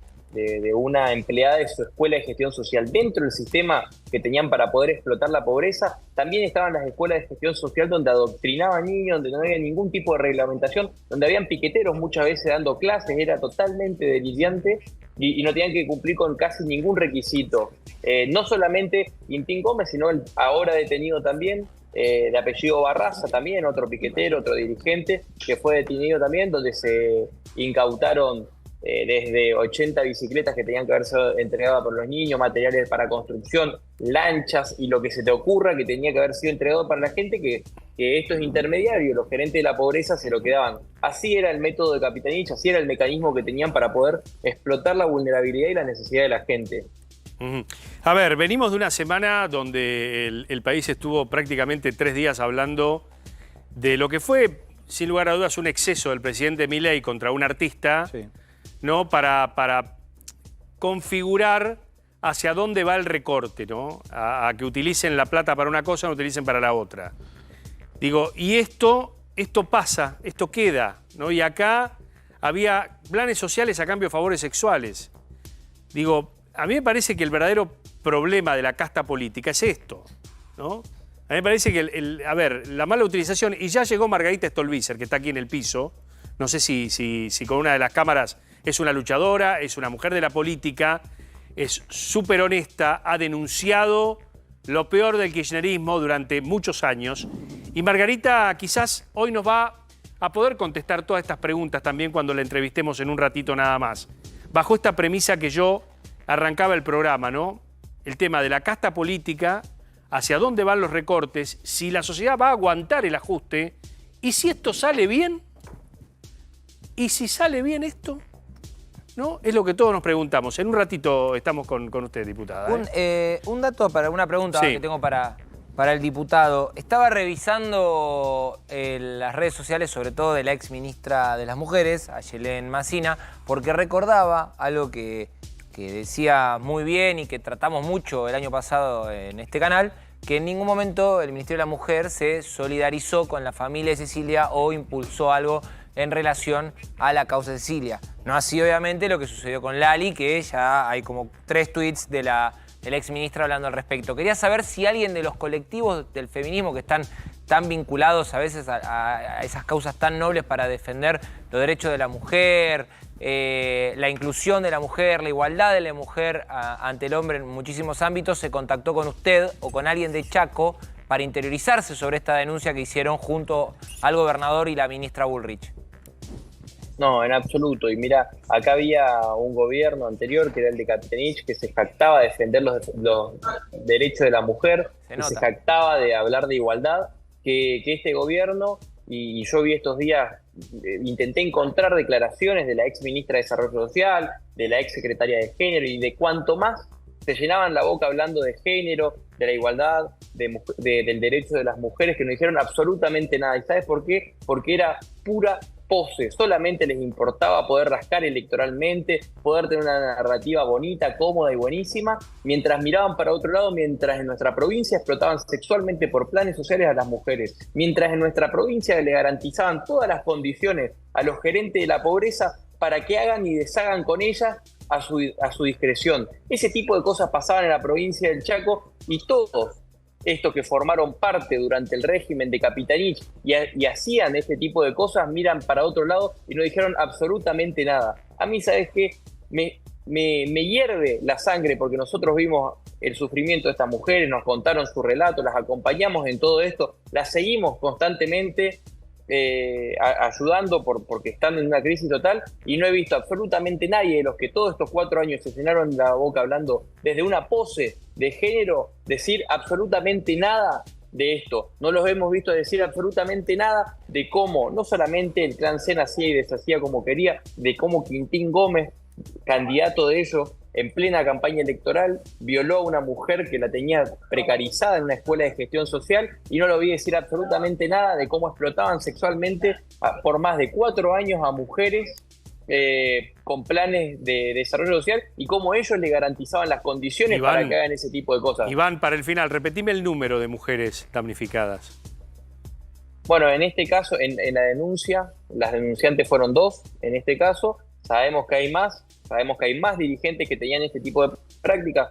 una empleada de su escuela de gestión social. Dentro del sistema que tenían para poder explotar la pobreza, también estaban las escuelas de gestión social donde adoctrinaban niños, donde no había ningún tipo de reglamentación, donde habían piqueteros muchas veces dando clases, era totalmente delirante y no tenían que cumplir con casi ningún requisito. No solamente Quintín Gómez, sino el ahora detenido también, de apellido Barraza también, otro piquetero, otro dirigente, que fue detenido también, donde se incautaron desde 80 bicicletas que tenían que haber sido entregadas por los niños, materiales para construcción, lanchas y lo que se te ocurra que tenía que haber sido entregado para la gente, que estos intermediarios, los gerentes de la pobreza, se lo quedaban. Así era el método de Capitanich, así era el mecanismo que tenían para poder explotar la vulnerabilidad y la necesidad de la gente. A ver, venimos de una semana donde el país estuvo prácticamente 3 días hablando de lo que fue, sin lugar a dudas, un exceso del presidente Milei contra un artista, ¿no? Para configurar hacia dónde va el recorte, ¿no? A que utilicen la plata para una cosa, no utilicen para la otra. Digo, y esto pasa, esto queda, ¿no? Y acá había planes sociales a cambio de favores sexuales. Digo, a mí me parece que el verdadero problema de la casta política es esto, ¿no? A mí me parece que, la mala utilización, y ya llegó Margarita Stolbizer, que está aquí en el piso, no sé si con una de las cámaras es una luchadora, es una mujer de la política, es súper honesta, ha denunciado lo peor del kirchnerismo durante muchos años, y Margarita quizás hoy nos va a poder contestar todas estas preguntas también cuando la entrevistemos en un ratito nada más. Bajo esta premisa que yo arrancaba el programa, ¿no? El tema de la casta política, hacia dónde van los recortes, si la sociedad va a aguantar el ajuste, y si esto sale bien, y si sale bien esto, ¿no? Es lo que todos nos preguntamos. En un ratito estamos con usted, diputada. Un dato para una pregunta que tengo para el diputado. Estaba revisando las redes sociales, sobre todo de la ex ministra de las Mujeres, Ayelén Massina, porque recordaba algo que decía muy bien y que tratamos mucho el año pasado en este canal, que en ningún momento el Ministerio de la Mujer se solidarizó con la familia de Cecilia o impulsó algo en relación a la causa de Cecilia. No así, obviamente, lo que sucedió con Lali, que ya hay como 3 tweets de la ex ministra hablando al respecto. Quería saber si alguien de los colectivos del feminismo que están tan vinculados a veces a esas causas tan nobles para defender los derechos de la mujer, la inclusión de la mujer, la igualdad de la mujer ante el hombre en muchísimos ámbitos, se contactó con usted o con alguien de Chaco para interiorizarse sobre esta denuncia que hicieron junto al gobernador y la ministra Bullrich. No, en absoluto. Y mira, acá había un gobierno anterior, que era el de Capitanich, que se jactaba de defender los derechos de la mujer, que se jactaba de hablar de igualdad, que este gobierno, y yo vi estos días, intenté encontrar declaraciones de la ex ministra de Desarrollo Social, de la ex secretaria de Género, y de cuanto más se llenaban la boca hablando de género, de la igualdad, del derecho de las mujeres, que no dijeron absolutamente nada. ¿Y sabes por qué? Porque era pura pose, solamente les importaba poder rascar electoralmente, poder tener una narrativa bonita, cómoda y buenísima, mientras miraban para otro lado, mientras en nuestra provincia explotaban sexualmente por planes sociales a las mujeres, mientras en nuestra provincia le garantizaban todas las condiciones a los gerentes de la pobreza para que hagan y deshagan con ellas a su discreción. Ese tipo de cosas pasaban en la provincia del Chaco, y todos estos que formaron parte durante el régimen de Capitanich y hacían este tipo de cosas, miran para otro lado y no dijeron absolutamente nada. A mí, ¿sabes qué? Me hierve la sangre, porque nosotros vimos el sufrimiento de estas mujeres, nos contaron su relato, las acompañamos en todo esto, las seguimos constantemente ayudando porque están en una crisis total, y no he visto absolutamente nadie de los que todos estos 4 años se llenaron la boca hablando desde una pose de género decir absolutamente nada de esto. No los hemos visto decir absolutamente nada de cómo no solamente el clan Sen hacía y deshacía como quería, de cómo Quintín Gómez, candidato de ellos, en plena campaña electoral, violó a una mujer que la tenía precarizada en una escuela de gestión social, y no lo vi decir absolutamente nada de cómo explotaban sexualmente por más de 4 años a mujeres con planes de desarrollo social, y cómo ellos le garantizaban las condiciones para que hagan ese tipo de cosas. Iván, para el final, repetime el número de mujeres damnificadas. Bueno, en este caso, en la denuncia, las denunciantes fueron 2, en este caso. Sabemos que hay más dirigentes que tenían este tipo de prácticas,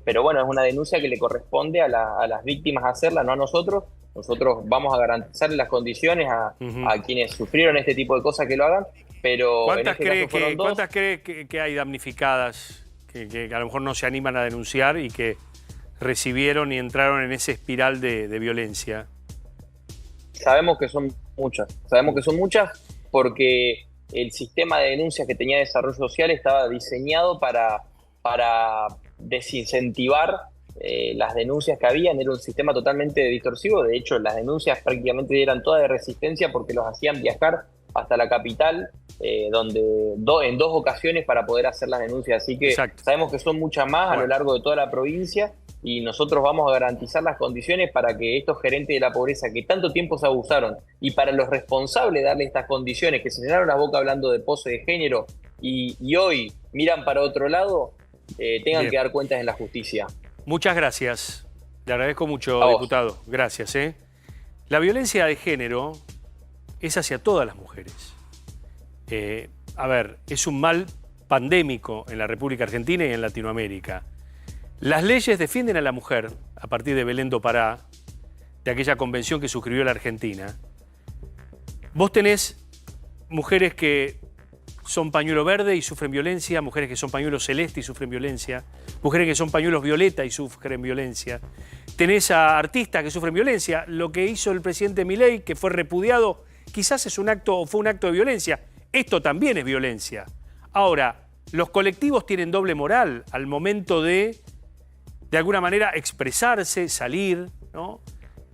pero bueno, es una denuncia que le corresponde a las víctimas hacerla, no a nosotros. Nosotros vamos a garantizarle las condiciones a quienes sufrieron este tipo de cosas que lo hagan, pero ¿Cuántas cree que hay damnificadas que a lo mejor no se animan a denunciar y que recibieron y entraron en esa espiral de violencia? Sabemos que son muchas porque el sistema de denuncias que tenía Desarrollo Social estaba diseñado para desincentivar las denuncias que habían. Era un sistema totalmente distorsivo. De hecho, las denuncias prácticamente eran todas de resistencia, porque los hacían viajar hasta la capital, en 2 ocasiones para poder hacer las denuncias. Así que sabemos que son muchas más a lo largo de toda la provincia, y nosotros vamos a garantizar las condiciones para que estos gerentes de la pobreza que tanto tiempo se abusaron, y para los responsables de darle estas condiciones, que se llenaron la boca hablando de pose de género y hoy miran para otro lado, tengan Bien. que dar cuentas en la justicia. Muchas gracias. Le agradezco mucho, A vos. diputado. Gracias. La violencia de género es hacia todas las mujeres. A ver, es un mal pandémico en la República Argentina y en Latinoamérica. Las leyes defienden a la mujer a partir de Belén do Pará, de aquella convención que suscribió la Argentina. Vos tenés mujeres que son pañuelo verde y sufren violencia, mujeres que son pañuelo celeste y sufren violencia, mujeres que son pañuelos violeta y sufren violencia. Tenés a artistas que sufren violencia. Lo que hizo el presidente Milei, que fue repudiado, quizás es un acto o fue un acto de violencia. Esto también es violencia. Ahora, los colectivos tienen doble moral al momento de alguna manera, expresarse, salir, ¿no?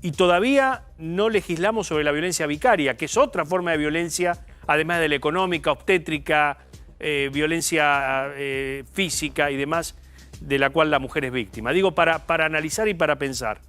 Y todavía no legislamos sobre la violencia vicaria, que es otra forma de violencia, además de la económica, obstétrica, violencia física y demás, de la cual la mujer es víctima. Digo, para analizar y para pensar.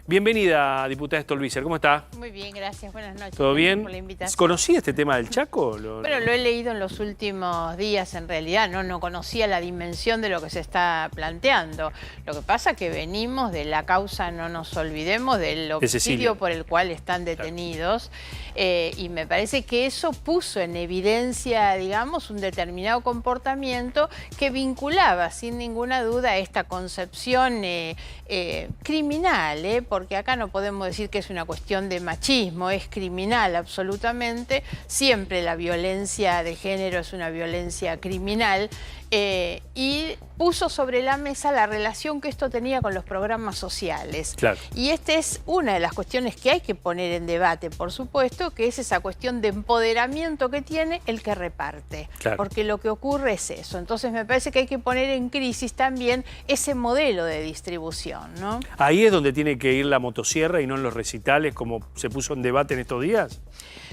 Bienvenida, diputada Stolbizer, ¿cómo está? Muy bien, gracias. Buenas noches. ¿Todo bien? Por la invitación. ¿Conocía este tema del Chaco? Bueno, lo he leído en los últimos días, en realidad. No conocía la dimensión de lo que se está planteando. Lo que pasa es que venimos de la causa, no nos olvidemos, del homicidio por el cual están detenidos. Y me parece que eso puso en evidencia, digamos, un determinado comportamiento que vinculaba, sin ninguna duda, esta concepción criminal, porque acá no podemos decir que es una cuestión de machismo, es criminal absolutamente. Siempre la violencia de género es una violencia criminal. Y puso sobre la mesa la relación que esto tenía con los programas sociales. Claro. Y esta es una de las cuestiones que hay que poner en debate, por supuesto, que es esa cuestión de empoderamiento que tiene el que reparte. Claro. Porque lo que ocurre es eso. Entonces me parece que hay que poner en crisis también ese modelo de distribución, ¿no? Ahí es donde tiene que ir la motosierra y no en los recitales, como se puso en debate en estos días.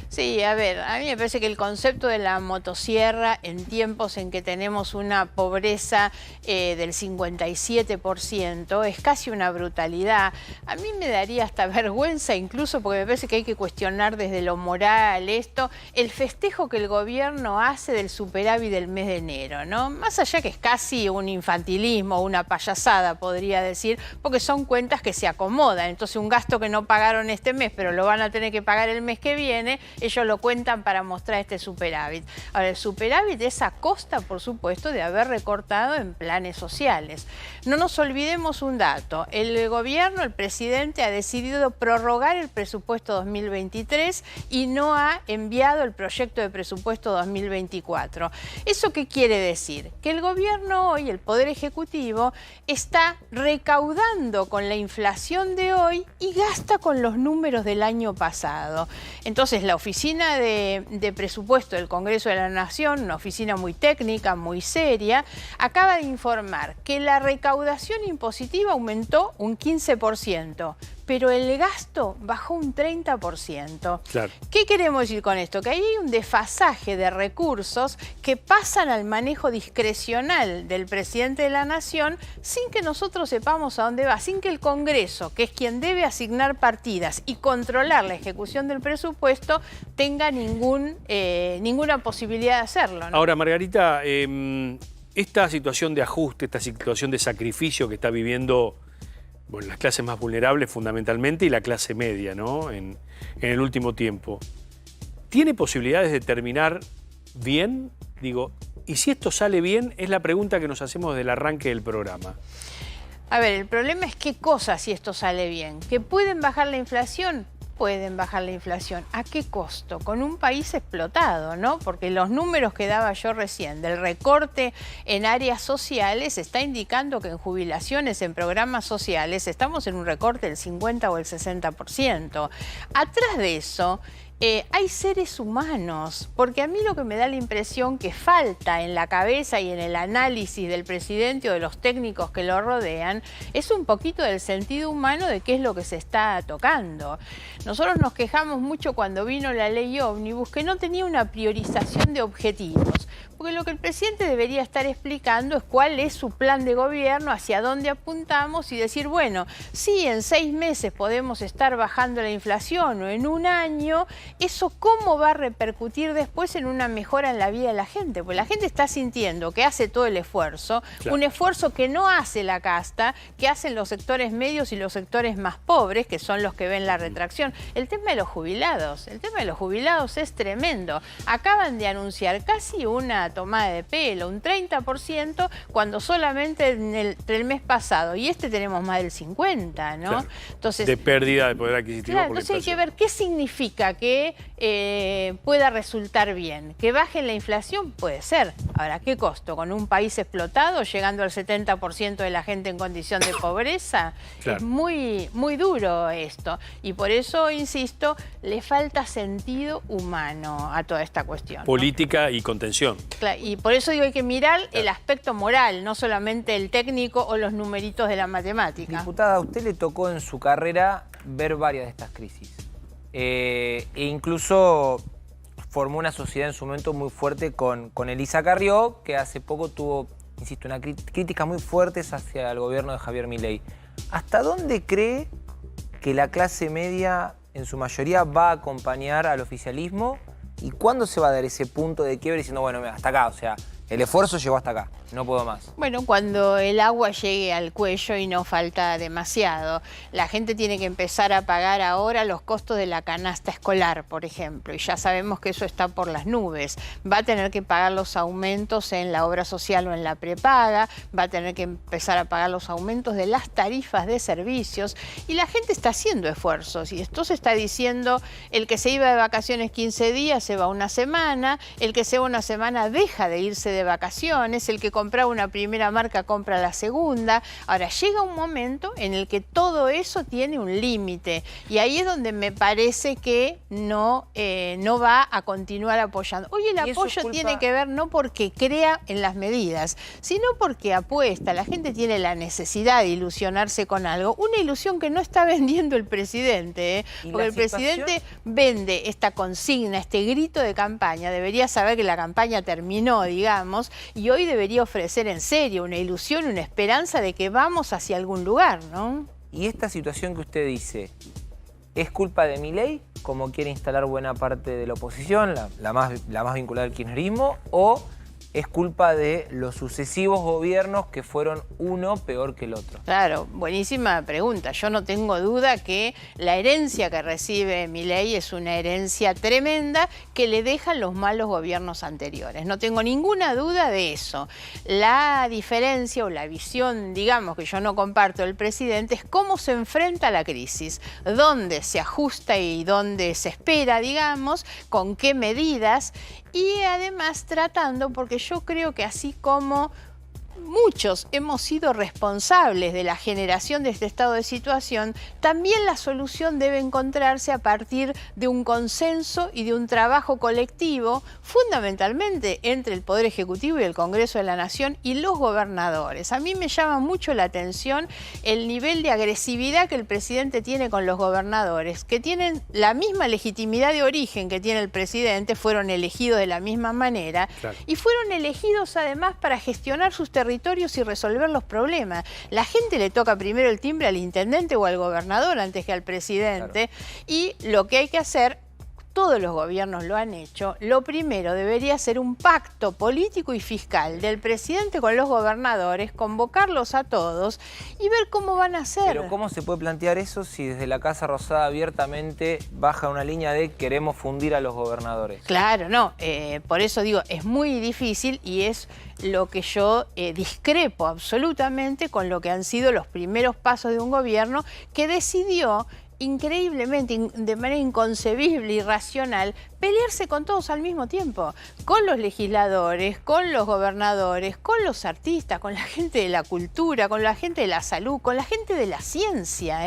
Sí, a ver, a mí me parece que el concepto de la motosierra en tiempos en que tenemos una pobreza del 57% es casi una brutalidad. A mí me daría hasta vergüenza incluso, porque me parece que hay que cuestionar desde lo moral esto, el festejo que el gobierno hace del superávit del mes de enero, ¿no? Más allá que es casi un infantilismo, una payasada, podría decir, porque son cuentas que se acomodan. Entonces un gasto que no pagaron este mes, pero lo van a tener que pagar el mes que viene, ellos lo cuentan para mostrar este superávit. Ahora, el superávit es a costa, por supuesto, de haber recortado en planes sociales. No nos olvidemos un dato. El gobierno, el presidente, ha decidido prorrogar el presupuesto 2023 y no ha enviado el proyecto de presupuesto 2024. ¿Eso qué quiere decir? Que el gobierno hoy, el Poder Ejecutivo, está recaudando con la inflación de hoy y gasta con los números del año pasado. Entonces, la Oficina de Presupuesto del Congreso de la Nación, una oficina muy técnica, muy seria, acaba de informar que la recaudación impositiva aumentó un 15%, pero el gasto bajó un 30%. Claro. ¿Qué queremos decir con esto? Que ahí hay un desfasaje de recursos que pasan al manejo discrecional del presidente de la Nación sin que nosotros sepamos a dónde va, sin que el Congreso, que es quien debe asignar partidas y controlar la ejecución del presupuesto, tenga ninguna posibilidad de hacerlo, ¿no? Ahora, Margarita, esta situación de ajuste, esta situación de sacrificio que está viviendo las clases más vulnerables fundamentalmente y la clase media, ¿no? En el último tiempo, ¿tiene posibilidades de terminar bien? Digo, y si esto sale bien, es la pregunta que nos hacemos desde el arranque del programa. A ver, el problema es qué cosa si esto sale bien. ¿Que pueden bajar la inflación? Pueden bajar la inflación. ¿A qué costo? Con un país explotado, ¿no? Porque los números que daba yo recién del recorte en áreas sociales está indicando que en jubilaciones, en programas sociales, estamos en un recorte del 50 o el 60%. Atrás de eso hay seres humanos, porque a mí lo que me da la impresión que falta en la cabeza y en el análisis del presidente o de los técnicos que lo rodean es un poquito del sentido humano de qué es lo que se está tocando. Nosotros nos quejamos mucho cuando vino la ley ómnibus que no tenía una priorización de objetivos. Porque lo que el presidente debería estar explicando es cuál es su plan de gobierno, hacia dónde apuntamos y decir, bueno, si en 6 meses podemos estar bajando la inflación o en un año, ¿eso cómo va a repercutir después en una mejora en la vida de la gente? Pues la gente está sintiendo que hace todo el esfuerzo, un esfuerzo que no hace la casta, que hacen los sectores medios y los sectores más pobres, que son los que ven la retracción. El tema de los jubilados, es tremendo. Acaban de anunciar casi una tomada de pelo, un 30%, cuando solamente en el mes pasado, y tenemos más del 50%, ¿no? Claro. Entonces, de pérdida de poder adquisitivo. Claro, entonces hay que ver qué significa que pueda resultar bien. Que baje la inflación puede ser. Ahora, ¿qué costo? ¿Con un país explotado, llegando al 70% de la gente en condición de pobreza? Claro. Es muy, muy duro esto. Y por eso, insisto, le falta sentido humano a toda esta cuestión, ¿no? Política y contención. Claro, y por eso digo, hay que mirar el aspecto moral, no solamente el técnico o los numeritos de la matemática. Diputada, a usted le tocó en su carrera ver varias de estas crisis. E incluso formó una sociedad en su momento muy fuerte con Elisa Carrió, que hace poco tuvo, insisto, una crítica muy fuertes hacia el gobierno de Javier Milei. ¿Hasta dónde cree que la clase media, en su mayoría, va a acompañar al oficialismo? ¿Y cuándo se va a dar ese punto de quiebre diciendo, bueno, hasta acá, o sea, el esfuerzo llegó hasta acá, no puedo más? Bueno, cuando el agua llegue al cuello y no falta demasiado. La gente tiene que empezar a pagar ahora los costos de la canasta escolar, por ejemplo, y ya sabemos que eso está por las nubes. Va a tener que pagar los aumentos en la obra social o en la prepaga, va a tener que empezar a pagar los aumentos de las tarifas de servicios, y la gente está haciendo esfuerzos, y esto se está diciendo, el que se iba de vacaciones 15 días se va una semana, el que se va una semana deja de irse de vacaciones, el que compraba una primera marca compra la segunda. Ahora, llega un momento en el que todo eso tiene un límite, y ahí es donde me parece que no va a continuar apoyando. Hoy el apoyo tiene que ver no porque crea en las medidas, sino porque apuesta. La gente tiene la necesidad de ilusionarse con algo, una ilusión que no está vendiendo el presidente, porque el presidente vende esta consigna, este grito de campaña. Debería saber que la campaña terminó, digamos, y hoy debería ofrecer en serio una ilusión, una esperanza de que vamos hacia algún lugar, ¿no? Y esta situación que usted dice, ¿es culpa de Milei, como quiere instalar buena parte de la oposición, la más vinculada al kirchnerismo, o es culpa de los sucesivos gobiernos que fueron uno peor que el otro? Claro, buenísima pregunta. Yo no tengo duda que la herencia que recibe Milei es una herencia tremenda que le dejan los malos gobiernos anteriores. No tengo ninguna duda de eso. La diferencia o la visión, digamos, que yo no comparto del presidente es cómo se enfrenta a la crisis, dónde se ajusta y dónde se espera, digamos, con qué medidas, y además tratando, porque yo creo que así como muchos hemos sido responsables de la generación de este estado de situación, también la solución debe encontrarse a partir de un consenso y de un trabajo colectivo, fundamentalmente entre el Poder Ejecutivo y el Congreso de la Nación y los gobernadores. A mí me llama mucho la atención el nivel de agresividad que el presidente tiene con los gobernadores, que tienen la misma legitimidad de origen que tiene el presidente, fueron elegidos de la misma manera, claro, y fueron elegidos además para gestionar sus territorios y resolver los problemas. La gente le toca primero el timbre al intendente o al gobernador antes que al presidente, claro, y lo que hay que hacer, todos los gobiernos lo han hecho, lo primero debería ser un pacto político y fiscal del presidente con los gobernadores, convocarlos a todos y ver cómo van a hacer. Pero ¿cómo se puede plantear eso si desde la Casa Rosada abiertamente baja una línea de queremos fundir a los gobernadores? Claro, no, por eso digo, es muy difícil y es lo que yo discrepo absolutamente con lo que han sido los primeros pasos de un gobierno que decidió increíblemente, de manera inconcebible y racional, pelearse con todos al mismo tiempo, con los legisladores, con los gobernadores, con los artistas, con la gente de la cultura, con la gente de la salud, con la gente de la ciencia,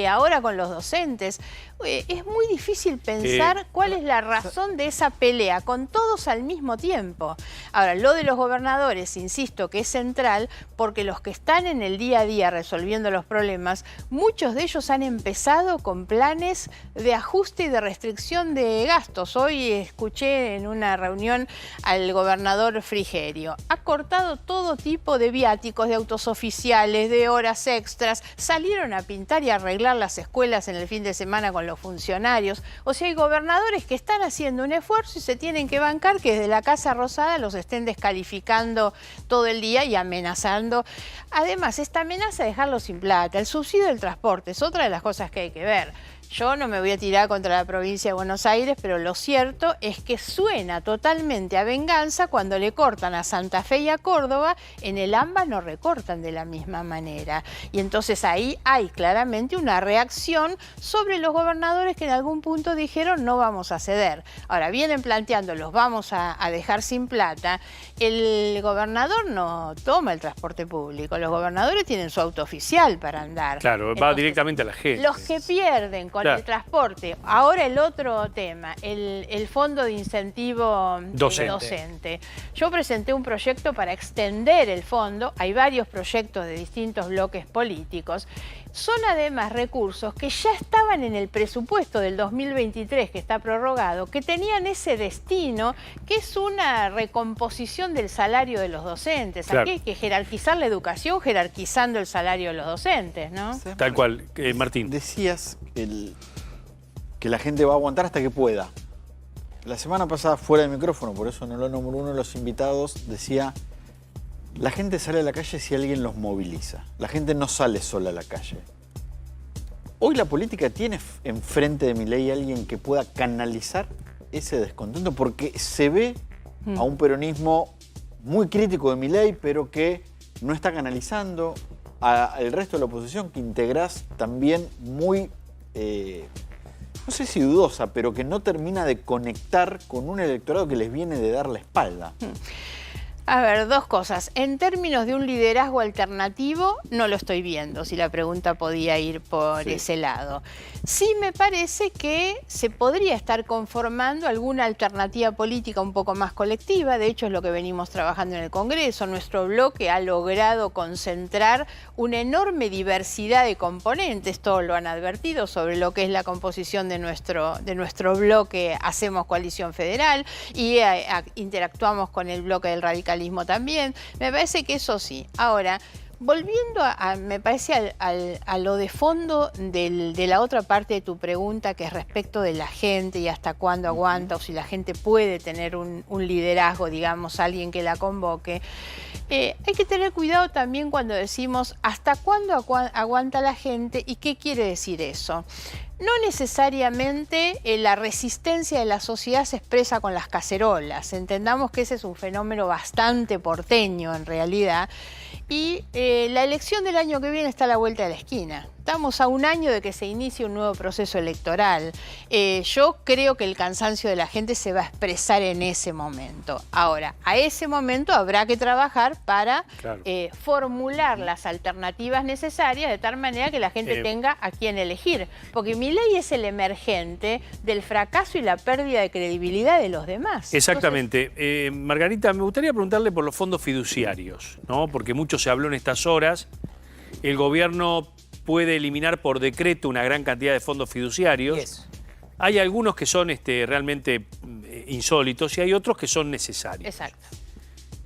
ahora con los docentes. Es muy difícil pensar cuál es la razón de esa pelea con todos al mismo tiempo. Ahora, lo de los gobernadores, insisto, que es central, porque los que están en el día a día resolviendo los problemas, muchos de ellos han empezado amenazado con planes de ajuste y de restricción de gastos. Hoy escuché en una reunión al gobernador Frigerio. Ha cortado todo tipo de viáticos, de autos oficiales, de horas extras. Salieron a pintar y arreglar las escuelas en el fin de semana con los funcionarios. O sea, hay gobernadores que están haciendo un esfuerzo y se tienen que bancar que desde la Casa Rosada los estén descalificando todo el día y amenazando. Además, esta amenaza de dejarlos sin plata, el subsidio del transporte, es otra de las cosas que hay que ver. Yo no me voy a tirar contra la provincia de Buenos Aires, pero lo cierto es que suena totalmente a venganza cuando le cortan a Santa Fe y a Córdoba. En el AMBA no recortan de la misma manera. Y entonces ahí hay claramente una reacción sobre los gobernadores que en algún punto dijeron no vamos a ceder. Ahora vienen planteando los vamos a dejar sin plata. El gobernador no toma el transporte público. Los gobernadores tienen su auto oficial para andar. Claro, entonces, va directamente a la gente. Los que pierden con el transporte. Ahora el otro tema, el fondo de incentivo docente. Yo presenté un proyecto para extender el fondo. Hay varios proyectos de distintos bloques políticos. Son además recursos que ya estaban en el presupuesto del 2023, que está prorrogado, que tenían ese destino, que es una recomposición del salario de los docentes. Claro. Aquí hay que jerarquizar la educación, jerarquizando el salario de los docentes, ¿no? Tal cual. Martín. Decías que la gente va a aguantar hasta que pueda. La semana pasada, fuera del micrófono, por eso no lo nombró uno de los invitados, decía... La gente sale a la calle si alguien los moviliza. La gente no sale sola a la calle. Hoy la política tiene enfrente de Milei alguien que pueda canalizar ese descontento, porque se ve a un peronismo muy crítico de Milei, pero que no está canalizando al resto de la oposición, que integrás también muy, no sé si dudosa, pero que no termina de conectar con un electorado que les viene de dar la espalda. A ver, dos cosas. En términos de un liderazgo alternativo, no lo estoy viendo, si la pregunta podía ir por ese lado. Sí me parece que se podría estar conformando alguna alternativa política un poco más colectiva. De hecho, es lo que venimos trabajando en el Congreso. Nuestro bloque ha logrado concentrar una enorme diversidad de componentes. Todos lo han advertido sobre lo que es la composición de nuestro bloque. Hacemos coalición federal y interactuamos con el bloque del radicalismo también. Me parece que eso sí. Ahora, volviendo me parece a lo de fondo de la otra parte de tu pregunta, que es respecto de la gente y hasta cuándo aguanta, o si la gente puede tener un liderazgo, digamos, alguien que la convoque. Hay que tener cuidado también cuando decimos hasta cuándo aguanta la gente y qué quiere decir eso. No necesariamente la resistencia de la sociedad se expresa con las cacerolas. Entendamos que ese es un fenómeno bastante porteño en realidad. Y la elección del año que viene está a la vuelta de la esquina. Estamos a un año de que se inicie un nuevo proceso electoral. Yo creo que el cansancio de la gente se va a expresar en ese momento. Ahora, a ese momento habrá que trabajar para formular las alternativas necesarias de tal manera que la gente tenga a quién elegir. Porque Milei es el emergente del fracaso y la pérdida de credibilidad de los demás. Exactamente. Entonces, Margarita, me gustaría preguntarle por los fondos fiduciarios, ¿no? Porque mucho se habló en estas horas. El gobierno puede eliminar por decreto una gran cantidad de fondos fiduciarios. Hay algunos que son realmente insólitos y hay otros que son necesarios. Exacto.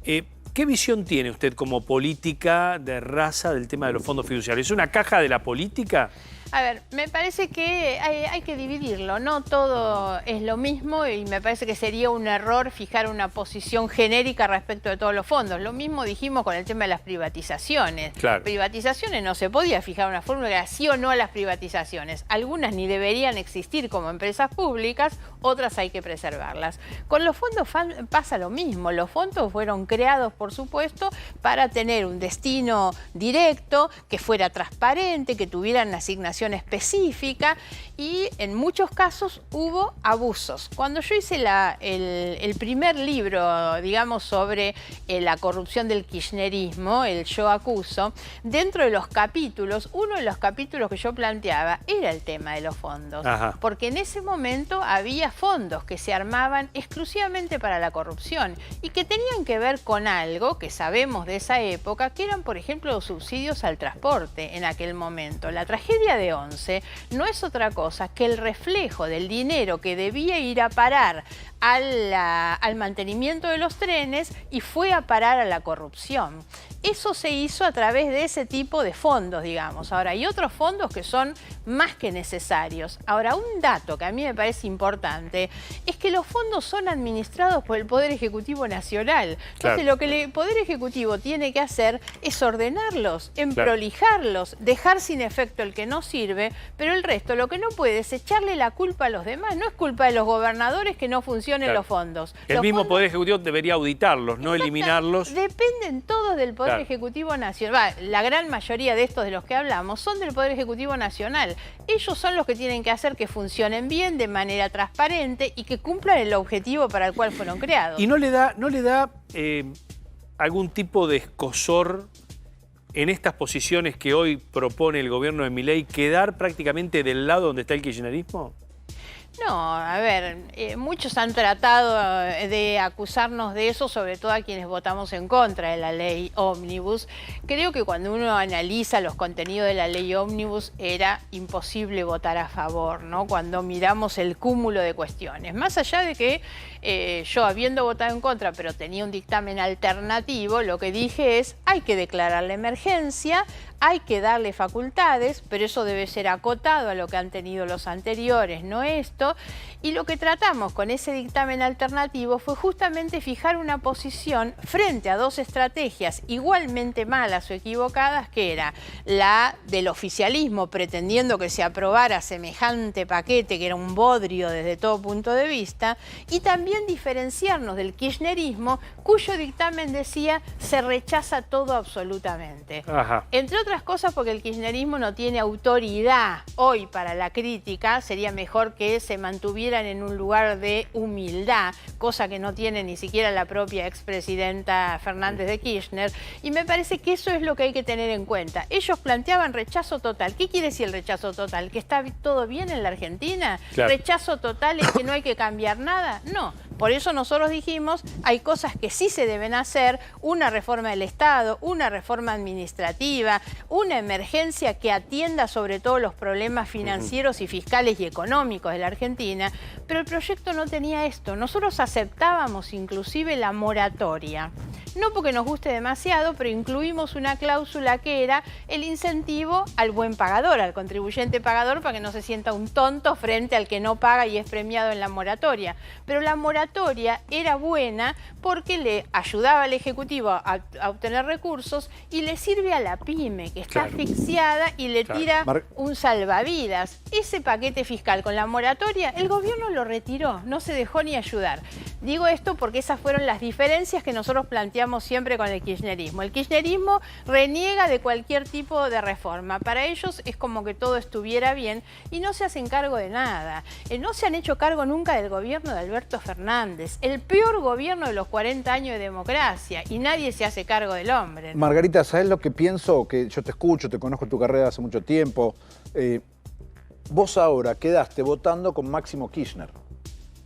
¿Qué visión tiene usted como política de raza del tema de los fondos fiduciarios? ¿Es una caja de la política? A ver, me parece que hay que dividirlo, no todo es lo mismo y me parece que sería un error fijar una posición genérica respecto de todos los fondos. Lo mismo dijimos con el tema de las privatizaciones. Claro. Privatizaciones no se podía fijar una fórmula que era sí o no a las privatizaciones. Algunas ni deberían existir como empresas públicas, otras hay que preservarlas. Con los fondos pasa lo mismo. Los fondos fueron creados, por supuesto, para tener un destino directo, que fuera transparente, que tuvieran asignación específica y en muchos casos hubo abusos. Cuando yo hice el primer libro, digamos, sobre la corrupción del kirchnerismo, el Yo Acuso, dentro de los capítulos, uno de los capítulos que yo planteaba era el tema de los fondos. Ajá. Porque en ese momento había fondos que se armaban exclusivamente para la corrupción y que tenían que ver con algo que sabemos de esa época, que eran, por ejemplo, los subsidios al transporte en aquel momento. La tragedia de 11, no es otra cosa que el reflejo del dinero que debía ir a parar al mantenimiento de los trenes y fue a parar a la corrupción. Eso se hizo a través de ese tipo de fondos, digamos. Ahora, hay otros fondos que son más que necesarios. Ahora, un dato que a mí me parece importante es que los fondos son administrados por el Poder Ejecutivo Nacional. Entonces, lo que el Poder Ejecutivo tiene que hacer es ordenarlos, emprolijarlos, dejar sin efecto el que no sirve, pero el resto, lo que no puede es echarle la culpa a los demás. No es culpa de los gobernadores que no funcionen los fondos. El mismo Poder Ejecutivo debería auditarlos, no eliminarlos. Dependen todos del Poder Ejecutivo Nacional. La gran mayoría de estos de los que hablamos son del Poder Ejecutivo Nacional. Ellos son los que tienen que hacer que funcionen bien, de manera transparente y que cumplan el objetivo para el cual fueron creados. ¿Y no le da algún tipo de escozor en estas posiciones que hoy propone el gobierno de Milei quedar prácticamente del lado donde está el kirchnerismo? No, a ver, muchos han tratado de acusarnos de eso, sobre todo a quienes votamos en contra de la ley Ómnibus. Creo que cuando uno analiza los contenidos de la ley Ómnibus era imposible votar a favor, ¿no? Cuando miramos el cúmulo de cuestiones. Más allá de que yo, habiendo votado en contra, pero tenía un dictamen alternativo, lo que dije es, hay que declarar la emergencia, hay que darle facultades, pero eso debe ser acotado a lo que han tenido los anteriores, no esto. Y lo que tratamos con ese dictamen alternativo fue justamente fijar una posición frente a dos estrategias igualmente malas o equivocadas, que era la del oficialismo pretendiendo que se aprobara semejante paquete, que era un bodrio desde todo punto de vista, y también diferenciarnos del kirchnerismo, cuyo dictamen decía se rechaza todo absolutamente. Entre otras cosas porque el kirchnerismo no tiene autoridad hoy para la crítica, sería mejor que se mantuvieran en un lugar de humildad, cosa que no tiene ni siquiera la propia expresidenta Fernández de Kirchner, y me parece que eso es lo que hay que tener en cuenta. Ellos planteaban rechazo total. ¿Qué quiere decir el rechazo total? ¿Que está todo bien en la Argentina? ¿Rechazo total es que no hay que cambiar nada? No. Por eso nosotros dijimos, hay cosas que sí se deben hacer, una reforma del Estado, una reforma administrativa, una emergencia que atienda sobre todo los problemas financieros y fiscales y económicos de la Argentina, pero el proyecto no tenía esto. Nosotros aceptábamos inclusive la moratoria, no porque nos guste demasiado, pero incluimos una cláusula que era el incentivo al buen pagador, al contribuyente pagador, para que no se sienta un tonto frente al que no paga y es premiado en la moratoria. Pero la moratoria era buena porque le ayudaba al Ejecutivo a obtener recursos y le sirve a la pyme, que está asfixiada y le tira un salvavidas. Ese paquete fiscal con la moratoria, el gobierno lo retiró, no se dejó ni ayudar. Digo esto porque esas fueron las diferencias que nosotros planteamos siempre con el kirchnerismo. El kirchnerismo reniega de cualquier tipo de reforma. Para ellos es como que todo estuviera bien y no se hacen cargo de nada. No se han hecho cargo nunca del gobierno de Alberto Fernández, el peor gobierno de los 40 años de democracia, y nadie se hace cargo del hombre, ¿no? Margarita, ¿sabes lo que pienso? Que yo te escucho, te conozco tu carrera hace mucho tiempo. Vos ahora quedaste votando con Máximo Kirchner.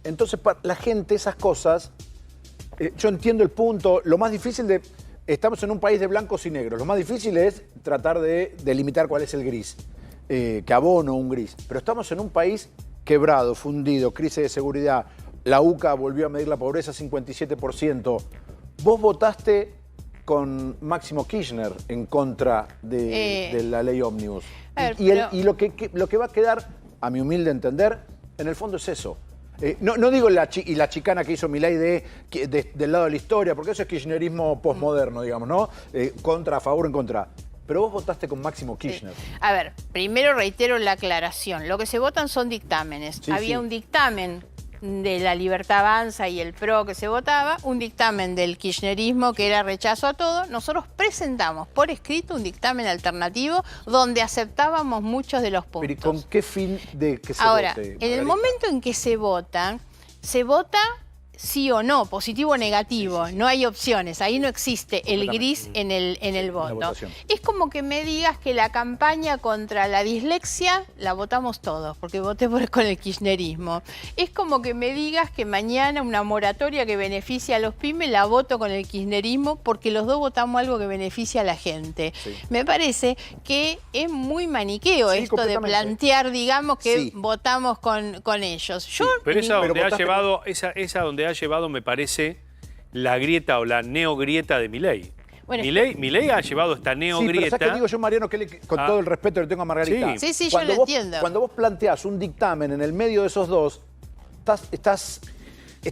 Entonces, para la gente, esas cosas, yo entiendo el punto. Lo más difícil de... Estamos en un país de blancos y negros. Lo más difícil es tratar de delimitar cuál es el gris. Que abono un gris. Pero estamos en un país quebrado, fundido, crisis de seguridad. La UCA volvió a medir la pobreza 57%. Vos votaste con Máximo Kirchner en contra de la ley Ómnibus. Y lo que va a quedar, a mi humilde entender, en el fondo es eso. No digo la chicana que hizo Milei del lado de la historia, porque eso es kirchnerismo posmoderno, digamos, ¿no? Contra, a favor, en contra. Pero vos votaste con Máximo Kirchner. A ver, primero reitero la aclaración. Lo que se votan son dictámenes. Había un dictamen de la Libertad Avanza y el PRO que se votaba, un dictamen del kirchnerismo que era rechazo a todo. Nosotros presentamos por escrito un dictamen alternativo donde aceptábamos muchos de los puntos. ¿Pero y con qué fin de que se Ahora, vote? en el momento en que se vota sí o no, positivo o negativo, no hay opciones, ahí no existe el gris en el voto. votación. Es como que me digas que la campaña contra la dislexia la votamos todos, porque voté con el kirchnerismo. Es como que me digas que mañana una moratoria que beneficia a los pymes la voto con el kirchnerismo, porque los dos votamos algo que beneficia a la gente. Sí. Me parece que es muy maniqueo Sí, esto de completamente. plantear, digamos, que Sí. votamos con ellos. Yo Pero esa donde ha votaste llevado, esa donde ha llevado, me parece, la grieta o la neogrieta de Milei. Bueno, Milei ha llevado esta Sí, pero neogrieta. ¿sabes qué digo yo, Mariano? Con todo el respeto que le tengo a Margarita. Sí, yo Cuando lo vos- entiendo. Cuando vos planteás un dictamen en el medio de esos dos, estás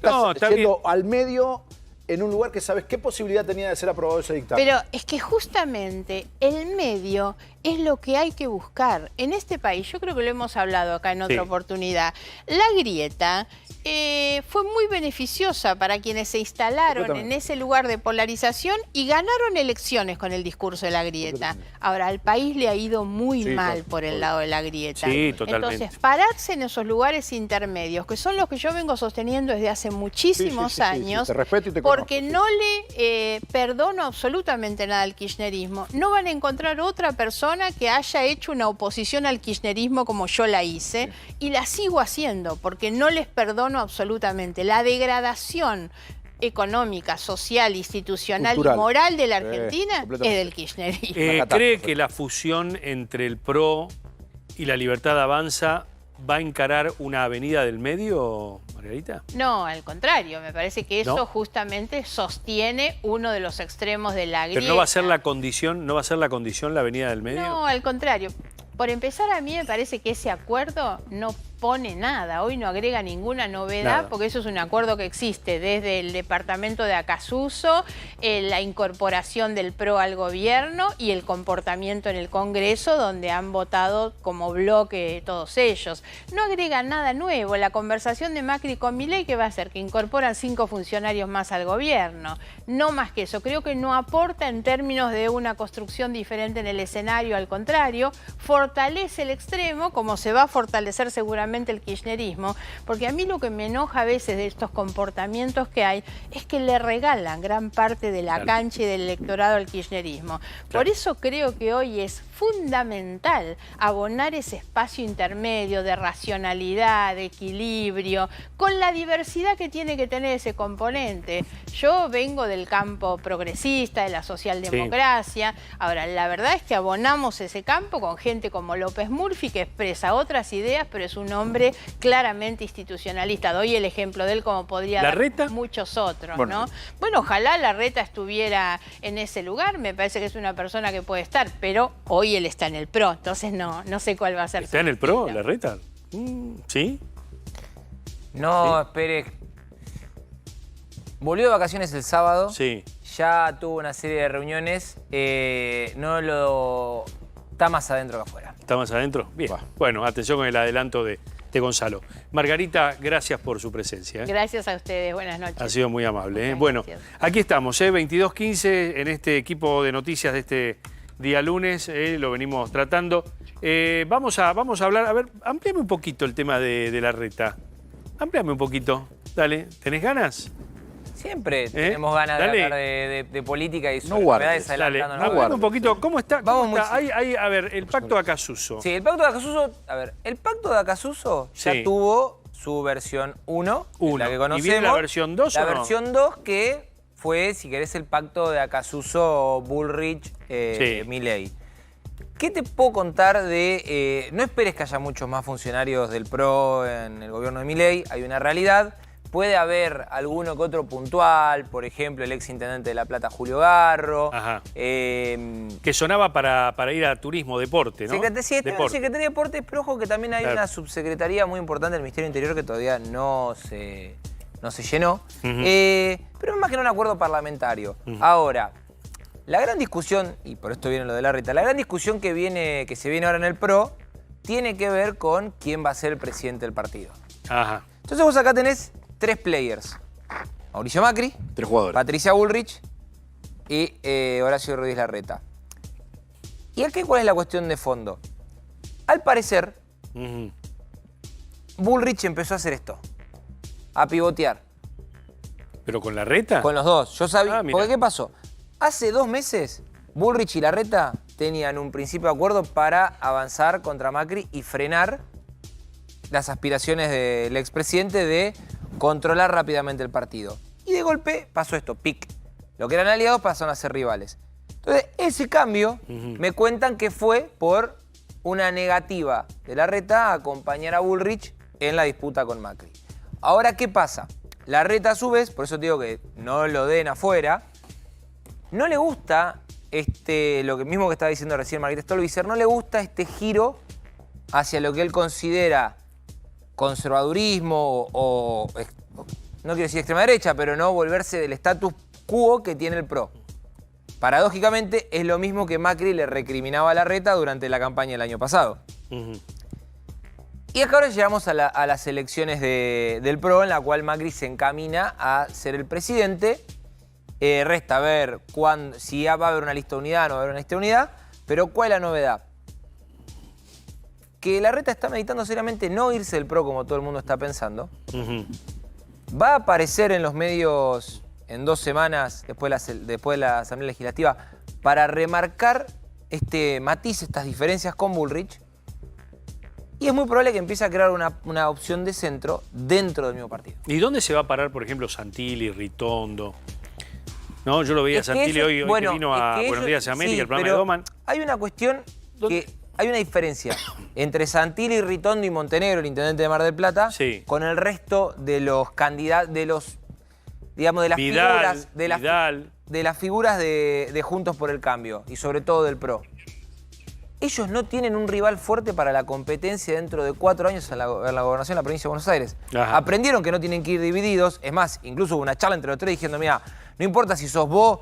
No, está yendo al medio en un lugar que sabes qué posibilidad tenía de ser aprobado ese dictamen. Pero es que justamente el medio es lo que hay que buscar. En este país, yo creo que lo hemos hablado acá en otra Sí. oportunidad, la grieta fue muy beneficiosa para quienes se instalaron en Completamente. ese lugar de polarización y ganaron elecciones con el discurso de la grieta. Ahora, al país le ha ido muy Sí, mal claro, por el lado de la grieta. Sí, totalmente. Entonces, pararse en esos lugares intermedios, que son los que yo vengo sosteniendo desde hace muchísimos años, Te respeto y te porque conozco, no le perdono absolutamente nada al kirchnerismo. No van a encontrar otra persona que haya hecho una oposición al kirchnerismo como yo la hice, y la sigo haciendo, porque no les perdono absolutamente. La degradación económica, social, institucional Cultural. y moral de la Argentina es completamente. del kirchnerismo. ¿Cree que la fusión entre el PRO y la Libertad Avanza va a encarar una avenida del medio, Margarita? No, al contrario, me parece que eso ¿No? justamente sostiene uno de los extremos de la grieta. Pero no va a ser la condición, la avenida del medio. No, al contrario. Por empezar, a mí me parece que ese acuerdo no pone nada, hoy no agrega ninguna novedad, Nada. porque eso es un acuerdo que existe desde el departamento de Acasuso, la incorporación del PRO al gobierno y el comportamiento en el Congreso, donde han votado como bloque todos ellos. No agrega nada nuevo. La conversación de Macri con Milei, ¿qué va a hacer? Que incorporan 5 funcionarios más al gobierno. No más que eso. Creo que no aporta en términos de una construcción diferente en el escenario, al contrario, fortalece el extremo, como se va a fortalecer seguramente el kirchnerismo, porque a mí lo que me enoja a veces de estos comportamientos que hay es que le regalan gran parte de la cancha y del electorado al kirchnerismo. Por eso creo que hoy es fundamental abonar ese espacio intermedio de racionalidad, de equilibrio, con la diversidad que tiene que tener ese componente. Yo vengo del campo progresista, de la socialdemocracia. Ahora, la verdad es que abonamos ese campo con gente como López Murphy, que expresa otras ideas, pero es un hombre claramente institucionalista. Doy el ejemplo de él como podría dar muchos otros, Bueno. ¿no? Bueno, ojalá Larreta estuviera en ese lugar. Me parece que es una persona que puede estar, pero hoy él está en el PRO, entonces no sé cuál va a ser. ¿Está en el PRO, Larreta? ¿Sí? No, espere. Volvió de vacaciones el sábado. Sí. Ya tuvo una serie de reuniones. Está más adentro que afuera. ¿Está más adentro? Bien. Bueno, atención con el adelanto de Gonzalo. Margarita, gracias por su presencia. Gracias a ustedes, buenas noches. Ha sido muy amable. Bueno, aquí estamos, 22:15 en este equipo de noticias de este día lunes, lo venimos tratando. Vamos a hablar, a ver, amplíame un poquito el tema de Larreta. Amplíame un poquito, dale, ¿tenés ganas? Siempre tenemos ganas Dale. de hablar de política y sobre guardes, novedades dale, adelantándonos. hablame un poquito, ¿cómo está? Vamos ¿Cómo está? A ver, el pacto de Acasuso. Sí, el pacto de Acasuso, el pacto de Acasuso ya Sí. tuvo su versión 1, la que conocemos. ¿Y viene la versión 2 La o no? versión 2 que fue, si querés, el pacto de Acasuso, Bullrich, Milei. ¿Qué te puedo contar de...? No esperes que haya muchos más funcionarios del PRO en el gobierno de Milei, hay una realidad. Puede haber alguno que otro puntual, por ejemplo, el exintendente de La Plata, Julio Garro. Ajá. Que sonaba para ir a turismo, deporte, ¿no? Sí, está en la Secretaría de Deportes, pero ojo que también hay Claro. una subsecretaría muy importante del Ministerio Interior que todavía no se llenó. Ujú. Pero es más que nada un acuerdo parlamentario. Ahora, la gran discusión, y por esto viene lo de Larreta, la gran discusión que se viene ahora en el PRO tiene que ver con quién va a ser el presidente del partido. Ajá. Entonces vos acá tenés 3 players. Mauricio Macri, 3 jugadores. Patricia Bullrich y Horacio Rodríguez Larreta. ¿Y aquí cuál es la cuestión de fondo? Al parecer, Bullrich empezó a hacer esto, a pivotear. ¿Pero con Larreta? Con los dos. Yo sabía. Mirá. Porque ¿qué pasó? Hace 2 meses, Bullrich y Larreta tenían un principio de acuerdo para avanzar contra Macri y frenar las aspiraciones del expresidente de controlar rápidamente el partido. Y de golpe pasó esto, pic. Lo que eran aliados pasaron a ser rivales. Entonces, ese cambio me cuentan que fue por una negativa de Larreta a acompañar a Bullrich en la disputa con Macri. Ahora, ¿qué pasa? Larreta, a su vez, por eso te digo que no lo den afuera, no le gusta lo que mismo que estaba diciendo recién Margarita Stolbizer, no le gusta este giro hacia lo que él considera conservadurismo o no quiero decir extrema derecha, pero no volverse del status quo que tiene el PRO. Paradójicamente, es lo mismo que Macri le recriminaba a Larreta durante la campaña del año pasado. Y acá ahora llegamos a las elecciones del PRO, en la cual Macri se encamina a ser el presidente. Resta ver si va a haber una lista de unidad o no va a haber una lista de unidad, pero ¿cuál es la novedad? Que Larreta está meditando seriamente no irse del PRO como todo el mundo está pensando. Va a aparecer en los medios en 2 semanas después de la Asamblea Legislativa para remarcar este matiz, estas diferencias con Bullrich. Y es muy probable que empiece a crear una opción de centro dentro del mismo partido. ¿Y dónde se va a parar, por ejemplo, Santilli, Ritondo? No, yo lo veía a Santilli hoy que vino a Buenos Días América, el programa de Doman. Hay una cuestión que hay una diferencia entre Santilli, Ritondo y Montenegro, el intendente de Mar del Plata, con el resto de los candidatos, de las figuras de Juntos por el Cambio y sobre todo del PRO. Ellos no tienen un rival fuerte para la competencia dentro de 4 años en la gobernación de la provincia de Buenos Aires. Ajá. Aprendieron que no tienen que ir divididos. Es más, incluso hubo una charla entre los 3 diciendo, mira, no importa si sos vos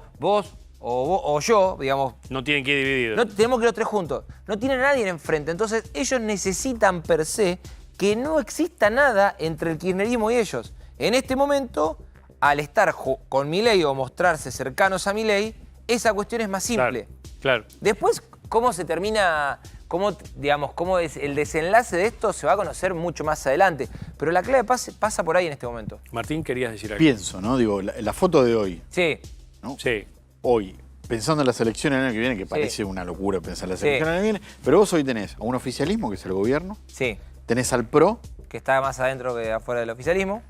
o yo, digamos. No tienen que ir divididos. No, tenemos que ir los 3 juntos. No tienen a nadie enfrente. Entonces, ellos necesitan per se que no exista nada entre el kirchnerismo y ellos. En este momento, al estar con Milei o mostrarse cercanos a Milei, esa cuestión es más simple. Claro. Después, cómo se termina, cómo es el desenlace de esto, se va a conocer mucho más adelante. Pero la clave pasa por ahí en este momento. Martín, querías decir algo. Pienso, ¿no? Digo, la foto de hoy. Sí. ¿No? Sí. Hoy, pensando en las elecciones del año que viene, que parece una locura pensar en las elecciones del año que viene, pero vos hoy tenés a un oficialismo, que es el gobierno. Sí. Tenés al PRO. Que está más adentro que afuera del oficialismo.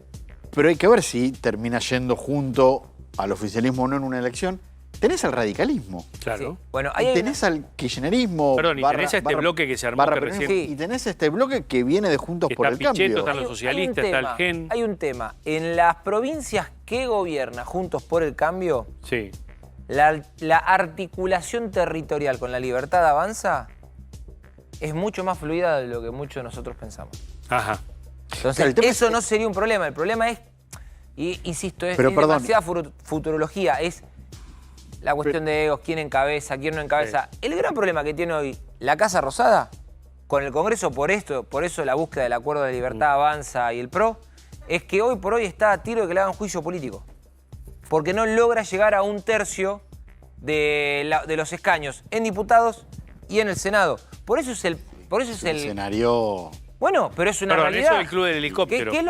Pero hay que ver si termina yendo junto al oficialismo o no en una elección. Tenés al radicalismo. Claro. Sí. Bueno, y tenés al kirchnerismo. Perdón, y tenés a este bloque que se armó recién. Y tenés este bloque que viene de Juntos por el Cambio. Están los socialistas, está el GEN. Hay un tema. En las provincias que gobierna Juntos por el Cambio, sí, la articulación territorial con la Libertad Avanza es mucho más fluida de lo que muchos de nosotros pensamos. Ajá. Entonces, eso no sería un problema. El problema es, insisto, es demasiada futurología. Es la cuestión de egos, quién encabeza, quién no encabeza. Sí. El gran problema que tiene hoy la Casa Rosada, con el Congreso por eso la búsqueda del acuerdo de Libertad Avanza y el PRO, es que hoy por hoy está a tiro de que le hagan juicio político. Porque no logra llegar a 1/3 de los escaños en diputados y en el Senado. Por eso es el escenario. Bueno, pero es una realidad. Eso del club del helicóptero. ¿Qué es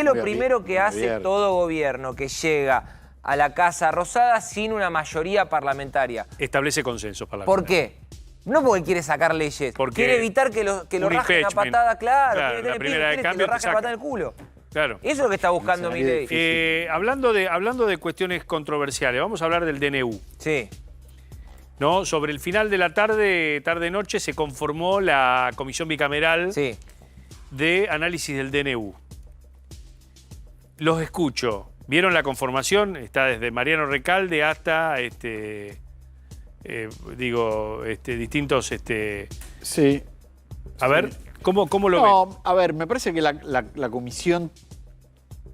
lo primero que hace todo gobierno que llega a la Casa Rosada sin una mayoría parlamentaria? Establece consensos parlamentarios. ¿Por qué? No porque quiere sacar leyes. Porque quiere evitar que lo rajen a patada, claro. La primera de cambio que lo rajen a patada en el culo. Claro. Eso es lo que está buscando Milei. Hablando de cuestiones controversiales, vamos a hablar del DNU. Sí. ¿No? Sobre el final de la tarde-noche, se conformó la comisión bicameral de análisis del DNU. Los escucho. ¿Vieron la conformación? Está desde Mariano Recalde hasta distintos. Sí. A ver, ¿cómo lo ven? A ver, me parece que la comisión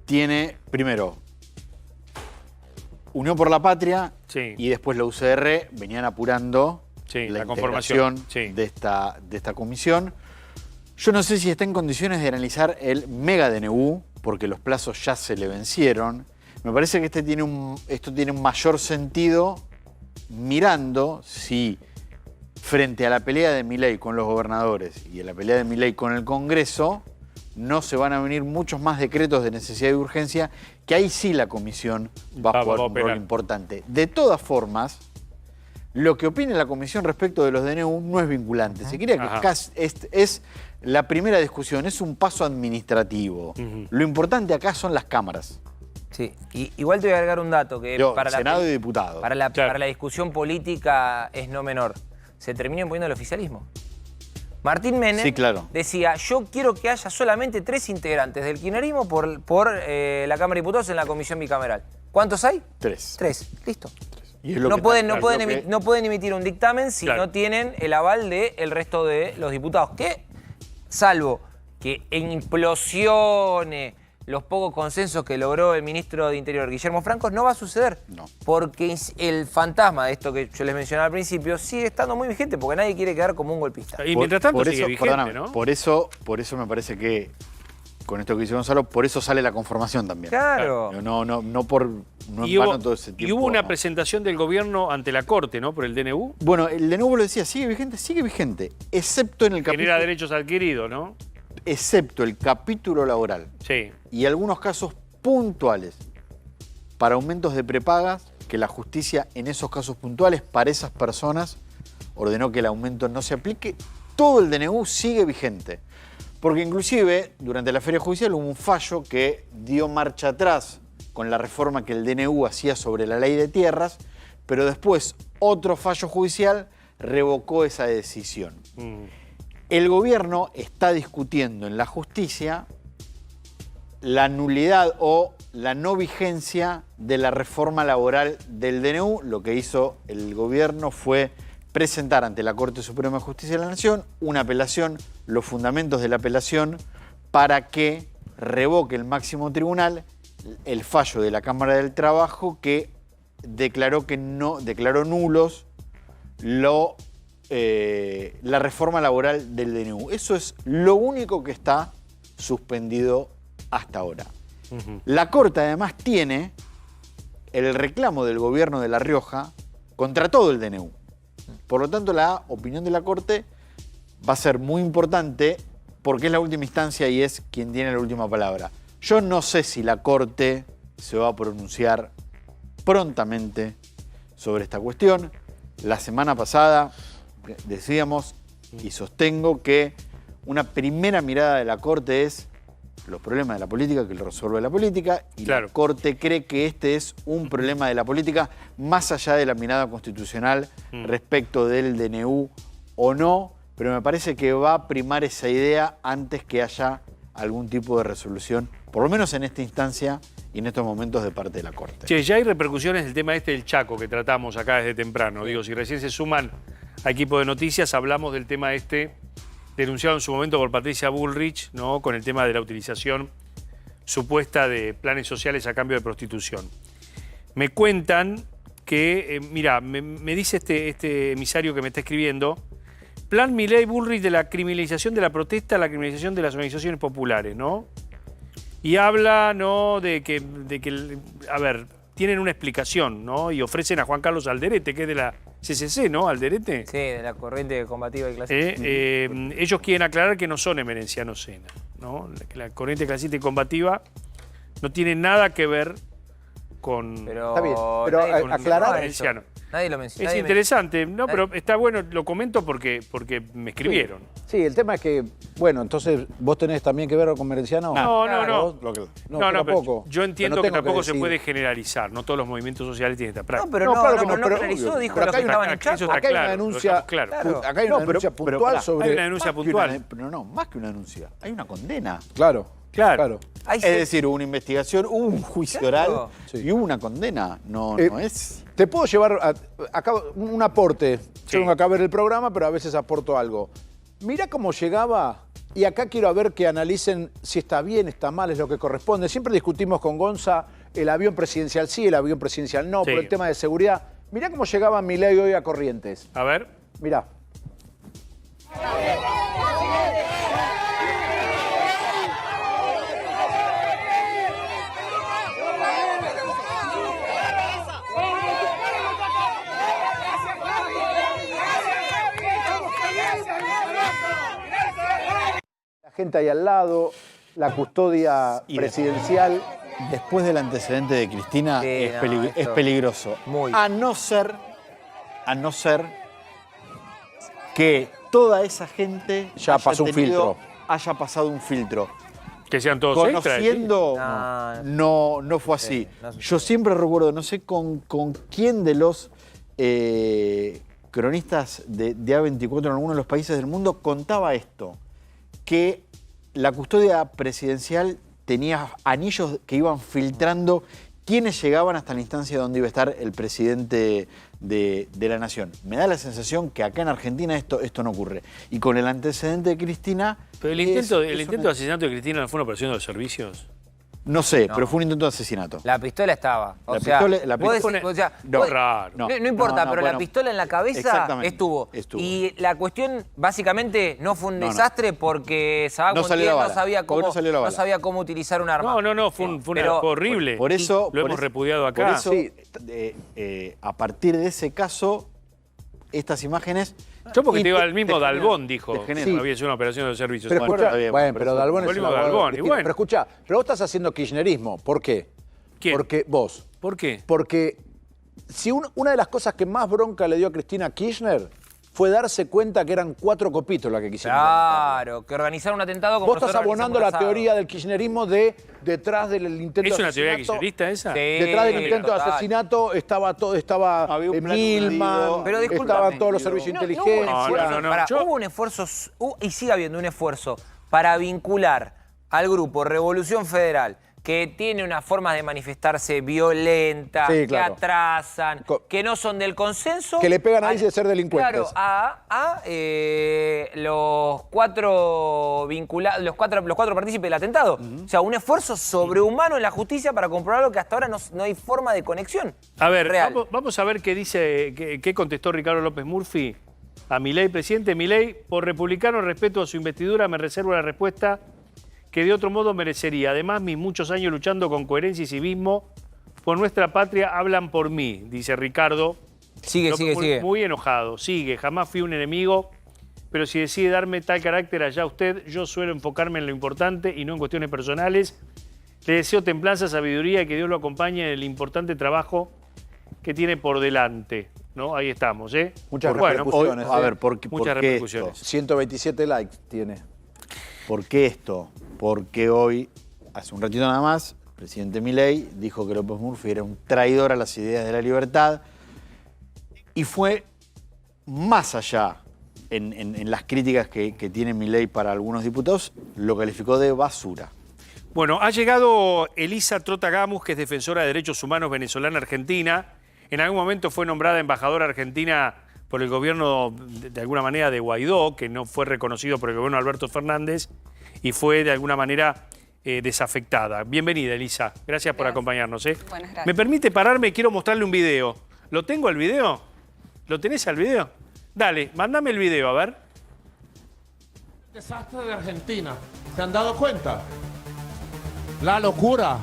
tiene, primero, Unión por la Patria y después la UCR venían apurando la conformación de esta comisión. Yo no sé si está en condiciones de analizar el mega DNU, porque los plazos ya se le vencieron. Me parece que esto tiene un mayor sentido mirando si frente a la pelea de Milei con los gobernadores y a la pelea de Milei con el Congreso no se van a venir muchos más decretos de necesidad y urgencia, que ahí sí la comisión va a jugar un rol importante. De todas formas, lo que opine la comisión respecto de los DNU no es vinculante. Se cree que es la primera discusión, es un paso administrativo. Lo importante acá son las cámaras. Sí, igual te voy a agregar un dato que para Senado y diputado. Para la discusión política es no menor. Se terminó imponiendo el oficialismo. Martín Menem decía, yo quiero que haya solamente 3 integrantes del kirchnerismo por la Cámara de Diputados en la comisión bicameral. ¿Cuántos hay? 3. Listo. No pueden emitir un dictamen si no tienen el aval del resto de los diputados. Que, salvo que implosione los pocos consensos que logró el ministro de Interior, Guillermo Francos, no va a suceder. No. Porque el fantasma de esto que yo les mencionaba al principio sigue estando muy vigente porque nadie quiere quedar como un golpista. Y mientras tanto sigue vigente, ¿no? Por eso me parece que, con esto que dice Gonzalo, por eso sale la conformación también. Claro. No en vano todo ese tiempo. Y hubo una presentación del gobierno ante la Corte, ¿no? Por el DNU. Bueno, el DNU lo decía, sigue vigente, excepto en el capítulo... Genera derechos adquiridos, ¿no? Excepto el capítulo laboral. Sí. Y algunos casos puntuales para aumentos de prepagas, que la justicia en esos casos puntuales para esas personas ordenó que el aumento no se aplique. Todo el DNU sigue vigente. Porque inclusive durante la feria judicial hubo un fallo que dio marcha atrás con la reforma que el DNU hacía sobre la ley de tierras, pero después otro fallo judicial revocó esa decisión. El gobierno está discutiendo en la justicia la nulidad o la no vigencia de la reforma laboral del DNU. Lo que hizo el gobierno fue presentar ante la Corte Suprema de Justicia de la Nación una apelación, los fundamentos de la apelación, para que revoque el máximo tribunal el fallo de la Cámara del Trabajo que declaró nulos la reforma laboral del DNU. Eso es lo único que está suspendido hasta ahora. La Corte además tiene el reclamo del gobierno de La Rioja contra todo el DNU. Por lo tanto, la opinión de la Corte va a ser muy importante porque es la última instancia y es quien tiene la última palabra. Yo no sé si la Corte se va a pronunciar prontamente sobre esta cuestión. La semana pasada decíamos y sostengo que una primera mirada de la Corte es los problemas de la política, que lo resuelve la política, y la Corte cree que este es un problema de la política más allá de la mirada constitucional respecto del DNU o no, pero me parece que va a primar esa idea antes que haya algún tipo de resolución, por lo menos en esta instancia y en estos momentos de parte de la Corte. Che, ya hay repercusiones del tema del Chaco que tratamos acá desde temprano. Digo, si recién se suman a Equipo de Noticias, hablamos del tema denunciado en su momento por Patricia Bullrich, ¿no? Con el tema de la utilización supuesta de planes sociales a cambio de prostitución. Me cuentan que, mira, me dice este emisario que me está escribiendo, plan Milei Bullrich de la criminalización de la protesta a la criminalización de las organizaciones populares, ¿no? Y habla, ¿no?, de que, a ver, tienen una explicación, ¿no? Y ofrecen a Juan Carlos Alderete, que es de la CCC, ¿no? Alderete. Sí, de la corriente combativa y clasista. Ellos quieren aclarar que no son emerencianos Sena, ¿no? La corriente clasista y combativa no tiene nada que ver con... Está bien, pero aclarar eso. Nadie lo menciona. Es interesante, ¿no? Pero está bueno, lo comento porque me escribieron. Sí, el tema es que, bueno, entonces, ¿vos tenés también que ver con merencianos? No. Tampoco. Yo entiendo que tampoco se puede generalizar, no todos los movimientos sociales tienen esta práctica. No, pero no generalizó, dijo lo que estaban en Chaco. Acá hay una denuncia, acá hay una denuncia puntual sobre... Hay una denuncia puntual. Pero no, más que una denuncia, hay una condena. Claro. Es decir, hubo una investigación, hubo un juicio oral y hubo una condena. No es... Te puedo llevar acá un aporte. Yo vengo acá a ver el programa, pero a veces aporto algo. Mirá cómo llegaba, y acá quiero ver que analicen si está bien, está mal, es lo que corresponde. Siempre discutimos con Gonza el avión presidencial sí, el avión presidencial no, por el tema de seguridad. Mirá cómo llegaba Milei hoy a Corrientes. A ver. Mirá. Gente ahí al lado, la custodia presidencial. Después del antecedente de Cristina, Sí, es peligroso. A no ser que toda esa gente Ya pasó un filtro. haya pasado un filtro. Que sean todos extras. Conociendo, no fue así. Yo siempre recuerdo, no sé con quién de los cronistas de A24 en alguno de los países del mundo contaba esto, que la custodia presidencial tenía anillos que iban filtrando quiénes llegaban hasta la instancia donde iba a estar el presidente de la nación. Me da la sensación que acá en Argentina esto no ocurre. Y con el antecedente de Cristina... Pero el intento de asesinato de Cristina no fue una operación de los servicios. No sé, pero fue un intento de asesinato. La pistola estaba. La pistola- No importa, pero la pistola en la cabeza Exactamente. estuvo. Y la cuestión, básicamente, no fue un No, no. desastre porque Saddam No salió la Hussein bala. no sabía Porque no salió la bala. no sabía cómo utilizar un arma. No, fue Pero- horrible. Por eso... Lo hemos repudiado acá. Por eso, a partir de ese caso, estas imágenes... Yo porque y te digo, te- el mismo te generan- Dalbón dijo te que generan. había sido una operación de los servicios. Pero escucha, pero Dalbón es Fue el un mismo abogado Dalbón, y distinto. bueno. Pero escucha, pero vos estás haciendo kirchnerismo. ¿Por qué? ¿Quién? Porque vos. ¿Por qué? Porque si una de las cosas que más bronca le dio a Cristina Kirchner fue darse cuenta que eran 4 copitos las que quisieron. Claro, que organizaron un atentado como Vos estás nosotros abonando la organizamos un teoría del kirchnerismo de detrás del intento ¿Es de una teoría asesinato. kirchnerista esa? Detrás del intento de asesinato estaba Milman, Pero discúlpame. estaban todos los servicios de inteligencia. Hubo un esfuerzo, y sigue habiendo un esfuerzo para vincular al grupo Revolución Federal, que tiene unas formas de manifestarse violentas, Sí, que claro. atrasan, que no son del consenso. Que le pegan a de ser delincuentes. Claro, a los cuatro vinculados, los cuatro partícipes del atentado. O sea, un esfuerzo sobrehumano en la justicia para comprobar lo que hasta ahora no hay forma de conexión. A ver, real. vamos a ver qué dice, qué contestó Ricardo López Murphy a Milei. Presidente Milei, por republicano, respeto a su investidura, me reservo la respuesta que de otro modo merecería. Además, mis muchos años luchando con coherencia y civismo por nuestra patria hablan por mí, dice Ricardo. Sigue. Muy enojado. Sigue, jamás fui un enemigo, pero si decide darme tal carácter allá usted, yo suelo enfocarme en lo importante y no en cuestiones personales. Le deseo templanza, sabiduría y que Dios lo acompañe en el importante trabajo que tiene por delante. ¿No? Ahí estamos, ¿eh? Muchas Bueno, repercusiones. a ver, ¿por qué repercusiones. 127 likes tiene. ¿Por qué esto? Porque hoy, hace un ratito nada más, el presidente Milei dijo que López Murphy era un traidor a las ideas de la libertad y fue más allá en las críticas que tiene Milei para algunos diputados, lo calificó de basura. Bueno, ha llegado Elisa Trotagamus, que es defensora de derechos humanos venezolana argentina. En algún momento fue nombrada embajadora argentina por el gobierno, de alguna manera, de Guaidó, que no fue reconocido por el gobierno de Alberto Fernández y fue, de alguna manera, desafectada. Bienvenida, Elisa. Gracias por acompañarnos. Buenas, gracias. ¿Me permite pararme? Quiero mostrarle un video. ¿Lo tengo el video? ¿Lo tenés al video? Dale, mándame el video, a ver. Desastre de Argentina. ¿Se han dado cuenta? La locura.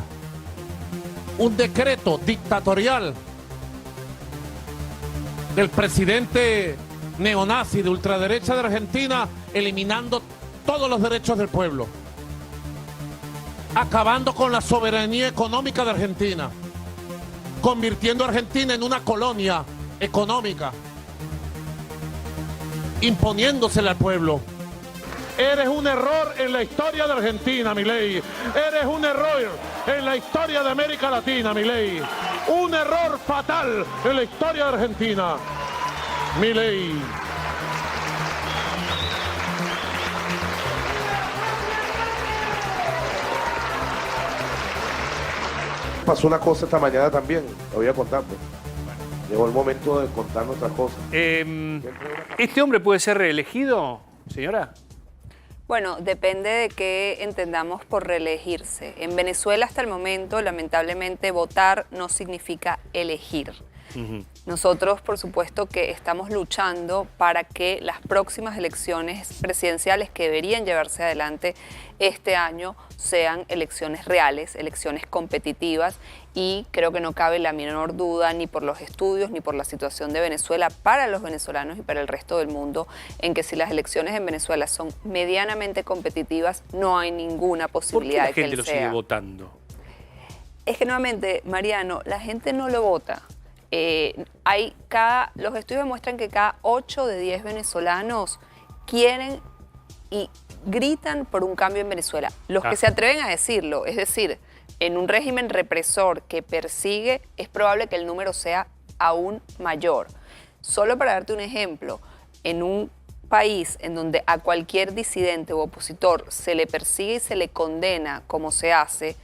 Un decreto dictatorial del presidente neonazi de ultraderecha de Argentina, eliminando todos los derechos del pueblo, acabando con la soberanía económica de Argentina, convirtiendo a Argentina en una colonia económica, imponiéndosela al pueblo. Eres un error en la historia de Argentina, Milei. Eres un error en la historia de América Latina, Milei. Un error fatal en la historia de Argentina, Milei. Pasó una cosa esta mañana también, lo voy a contar. Pues. Llegó el momento de contar nuestras cosas. ¿Este hombre puede ser reelegido, señora? Bueno, depende de qué entendamos por reelegirse. En Venezuela hasta el momento, lamentablemente, votar no significa elegir. Nosotros, por supuesto, que estamos luchando para que las próximas elecciones presidenciales que deberían llevarse adelante este año sean elecciones reales, elecciones competitivas, y creo que no cabe la menor duda, ni por los estudios, ni por la situación de Venezuela para los venezolanos y para el resto del mundo, en que si las elecciones en Venezuela son medianamente competitivas, no hay ninguna posibilidad de que él sea. ¿Por qué la gente lo sigue votando? Es que nuevamente, Mariano, la gente no lo vota. Los estudios demuestran que cada 8 de 10 venezolanos quieren y gritan por un cambio en Venezuela. Los que se atreven a decirlo, es decir, en un régimen represor que persigue, es probable que el número sea aún mayor. Solo para darte un ejemplo, en un país en donde a cualquier disidente u opositor se le persigue y se le condena como se hace,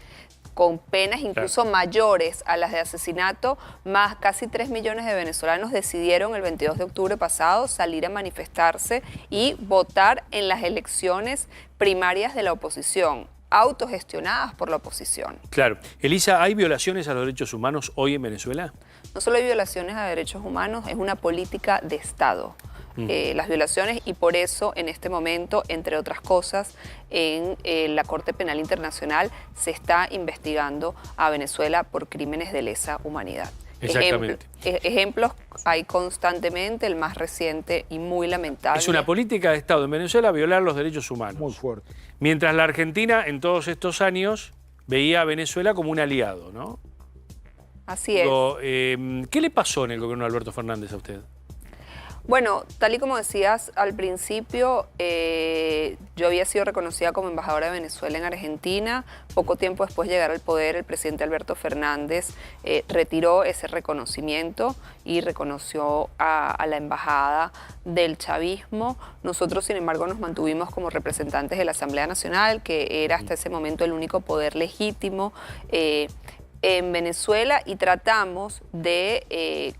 con penas incluso mayores a las de asesinato, más casi 3 millones de venezolanos decidieron el 22 de octubre pasado salir a manifestarse y votar en las elecciones primarias de la oposición, autogestionadas por la oposición. Claro. Elisa, ¿hay violaciones a los derechos humanos hoy en Venezuela? No solo hay violaciones a derechos humanos, es una política de Estado. Las violaciones, y por eso en este momento, entre otras cosas, en la Corte Penal Internacional se está investigando a Venezuela por crímenes de lesa humanidad. Exactamente. Ejemplos hay constantemente, el más reciente y muy lamentable. Es una política de Estado en Venezuela violar los derechos humanos. Muy fuerte. Mientras la Argentina en todos estos años veía a Venezuela como un aliado, ¿no? Así es. ¿Qué le pasó en el gobierno de Alberto Fernández a usted? Bueno, tal y como decías al principio, yo había sido reconocida como embajadora de Venezuela en Argentina. Poco tiempo después de llegar al poder, el presidente Alberto Fernández retiró ese reconocimiento y reconoció a la embajada del chavismo. Nosotros, sin embargo, nos mantuvimos como representantes de la Asamblea Nacional, que era hasta ese momento el único poder legítimo en Venezuela, y tratamos de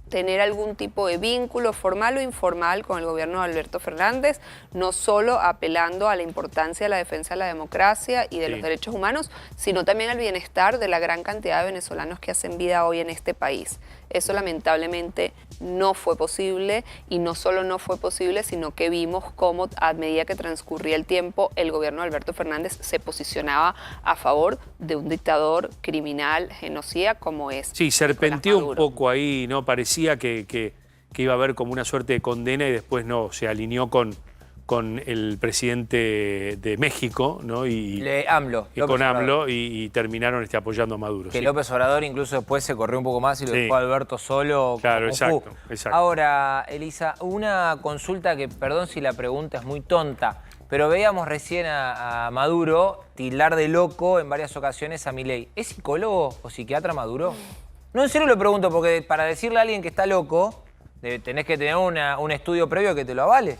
tener algún tipo de vínculo formal o informal con el gobierno de Alberto Fernández, no solo apelando a la importancia de la defensa de la democracia y de los derechos humanos, sino también al bienestar de la gran cantidad de venezolanos que hacen vida hoy en este país. Eso lamentablemente no fue posible, y no solo no fue posible, sino que vimos cómo a medida que transcurría el tiempo el gobierno de Alberto Fernández se posicionaba a favor de un dictador criminal, genocida como es. Sí, serpenteó un poco ahí, ¿no? Parecía que iba a haber como una suerte de condena y después no, se alineó con el presidente de México, ¿no? AMLO. Con AMLO y terminaron apoyando a Maduro. Que López Obrador incluso después se corrió un poco más y lo dejó a Alberto solo. Claro, exacto. Ahora, Elisa, una consulta que, perdón si la pregunta es muy tonta, pero veíamos recién a Maduro tildar de loco en varias ocasiones a Milei. ¿Es psicólogo o psiquiatra Maduro? No, en serio lo pregunto, porque para decirle a alguien que está loco, tenés que tener un estudio previo que te lo avale.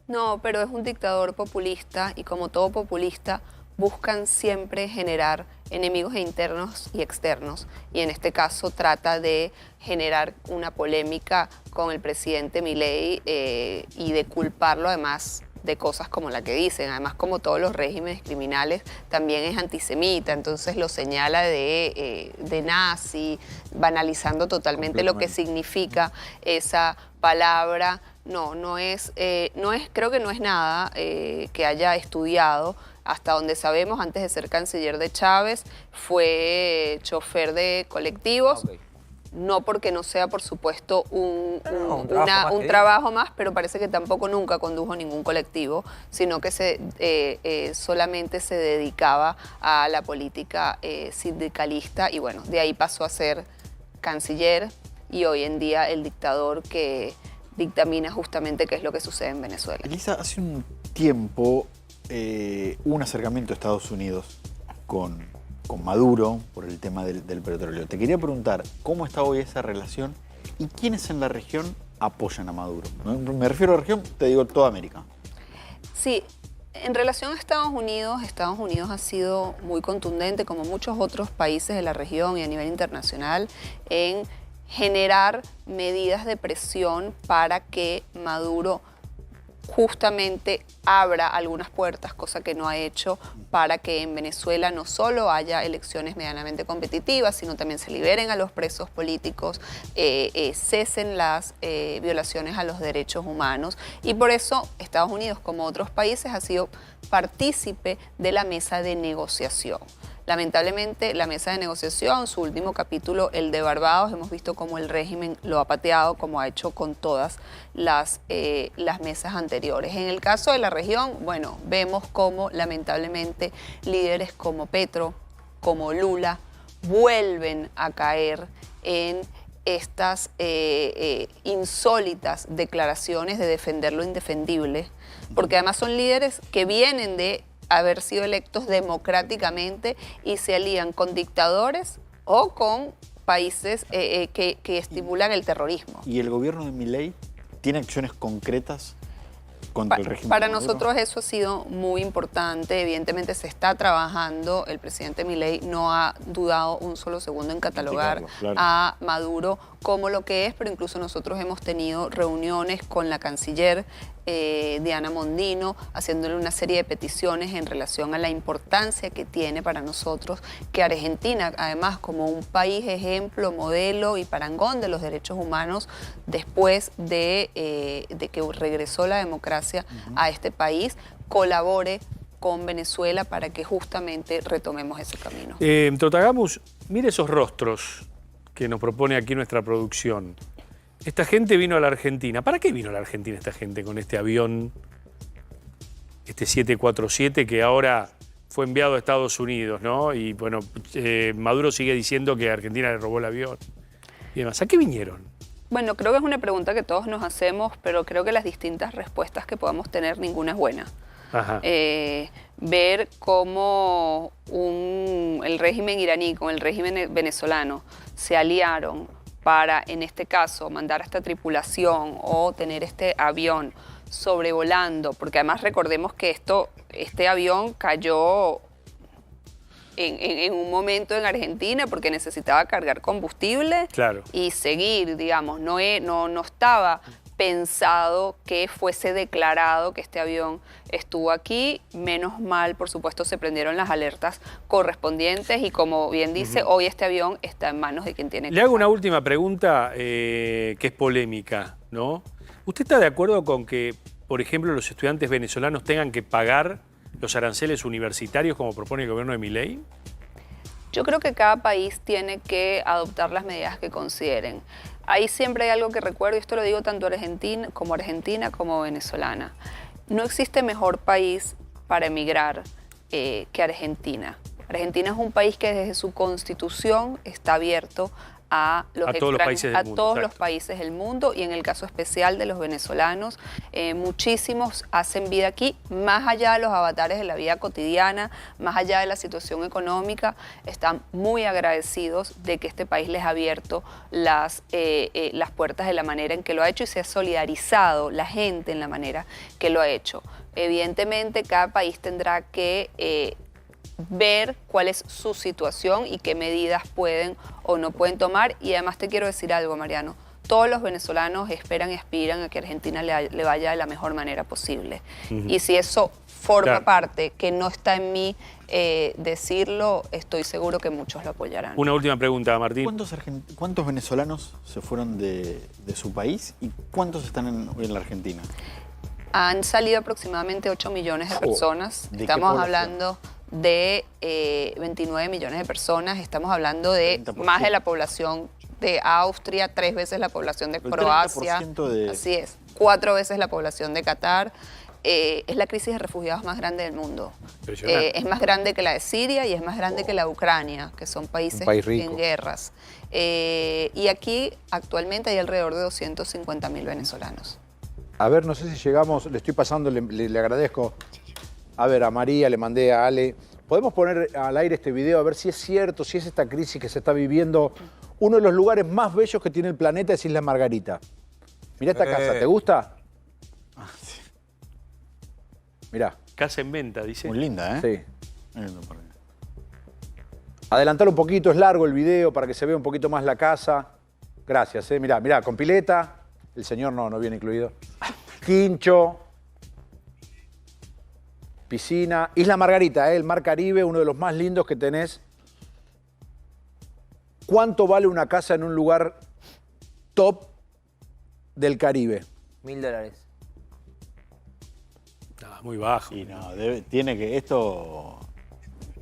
No, pero es un dictador populista, y como todo populista buscan siempre generar enemigos internos y externos, y en este caso trata de generar una polémica con el presidente Milei y de culparlo además de cosas como la que dicen. Además, como todos los regímenes criminales, también es antisemita, entonces lo señala de nazi, banalizando totalmente lo que significa esa palabra. Creo que no es nada que haya estudiado. Hasta donde sabemos, antes de ser canciller de Chávez, fue chofer de colectivos. No porque no sea, por supuesto, un trabajo más, pero parece que tampoco nunca condujo ningún colectivo, sino que solamente se dedicaba a la política sindicalista, y bueno, de ahí pasó a ser canciller y hoy en día el dictador que dictamina justamente qué es lo que sucede en Venezuela. Elisa, hace un tiempo hubo un acercamiento a Estados Unidos con Maduro por el tema del petróleo. Te quería preguntar, ¿cómo está hoy esa relación y quiénes en la región apoyan a Maduro? Me refiero a la región, te digo, toda América. Sí, en relación a Estados Unidos ha sido muy contundente, como muchos otros países de la región y a nivel internacional, en generar medidas de presión para que Maduro justamente abra algunas puertas, cosa que no ha hecho, para que en Venezuela no solo haya elecciones medianamente competitivas, sino también se liberen a los presos políticos, cesen las violaciones a los derechos humanos. Y por eso Estados Unidos, como otros países, ha sido partícipe de la mesa de negociación. Lamentablemente, la mesa de negociación, su último capítulo, el de Barbados, hemos visto cómo el régimen lo ha pateado, como ha hecho con todas las mesas anteriores. En el caso de la región, bueno, vemos cómo lamentablemente líderes como Petro, como Lula, vuelven a caer en estas insólitas declaraciones de defender lo indefendible, porque además son líderes que vienen de haber sido electos democráticamente y se alían con dictadores o con países que estimulan el terrorismo. ¿Y el gobierno de Milei tiene acciones concretas contra el régimen? Para nosotros eso ha sido muy importante. Evidentemente se está trabajando. El presidente Milei no ha dudado un solo segundo en catalogar a Maduro como lo que es, pero incluso nosotros hemos tenido reuniones con la canciller Diana Mondino, haciéndole una serie de peticiones en relación a la importancia que tiene para nosotros que Argentina, además como un país ejemplo, modelo y parangón de los derechos humanos, después de que regresó la democracia a este país, colabore con Venezuela para que justamente retomemos ese camino. Trotagamus, mire esos rostros que nos propone aquí nuestra producción. Esta gente vino a la Argentina. ¿Para qué vino a la Argentina esta gente con este avión, este 747, que ahora fue enviado a Estados Unidos, ¿no? Y bueno, Maduro sigue diciendo que Argentina le robó el avión y demás. ¿A qué vinieron? Bueno, creo que es una pregunta que todos nos hacemos, pero creo que las distintas respuestas que podamos tener, ninguna es buena. Ajá. Ver cómo el régimen iraní con el régimen venezolano se aliaron para, en este caso, mandar a esta tripulación o tener este avión sobrevolando, porque además recordemos que este avión cayó en un momento en Argentina porque necesitaba cargar combustible y seguir, digamos, no estaba pensado que fuese declarado que este avión estuvo aquí. Menos mal, por supuesto, se prendieron las alertas correspondientes y, como bien dice, hoy este avión está en manos de quien tiene que Le hago una última pregunta que es polémica, ¿no? ¿Usted está de acuerdo con que, por ejemplo, los estudiantes venezolanos tengan que pagar los aranceles universitarios como propone el gobierno de Milei? Yo creo que cada país tiene que adoptar las medidas que consideren. Ahí siempre hay algo que recuerdo, y esto lo digo tanto argentina como venezolana. No existe mejor país para emigrar que Argentina. Argentina es un país que desde su constitución está abierto a todos los países del mundo y en el caso especial de los venezolanos, muchísimos hacen vida aquí, más allá de los avatares de la vida cotidiana, más allá de la situación económica, están muy agradecidos de que este país les ha abierto las puertas de la manera en que lo ha hecho y se ha solidarizado la gente en la manera que lo ha hecho. Evidentemente, cada país tendrá que ver cuál es su situación y qué medidas pueden o no pueden tomar. Y además te quiero decir algo, Mariano. Todos los venezolanos esperan y aspiran a que Argentina le vaya de la mejor manera posible. Y si eso forma parte, que no está en mí decirlo, estoy seguro que muchos lo apoyarán. Una última pregunta, Martín. ¿Cuántos venezolanos se fueron de su país y cuántos están en la Argentina? Han salido aproximadamente 8 millones de personas. Estamos hablando de 29 millones de personas. Estamos hablando de 30%. Más de la población de Austria, 3 veces la población de Croacia. Así es, 4 veces la población de Qatar. Es la crisis de refugiados más grande del mundo. Es más grande que la de Siria y es más grande que la de Ucrania, que son países en guerras. Y aquí actualmente hay alrededor de 250.000 venezolanos. A ver, no sé si llegamos, le estoy pasando, le agradezco. A ver, a María, le mandé a Ale. ¿Podemos poner al aire este video a ver si es cierto, si es esta crisis que se está viviendo? Uno de los lugares más bellos que tiene el planeta es Isla Margarita. Mirá esta casa, ¿te gusta? Sí. Mirá. Casa en venta, dice. Muy linda, ¿eh? Sí. Adelantar un poquito, es largo el video para que se vea un poquito más la casa. Gracias, mirá, con pileta. El señor no viene incluido. Quincho. piscina. Isla Margarita, el Mar Caribe, uno de los más lindos que tenés. ¿Cuánto vale una casa en un lugar top del Caribe? $1.000. Muy bajo. Y no, tiene que esto...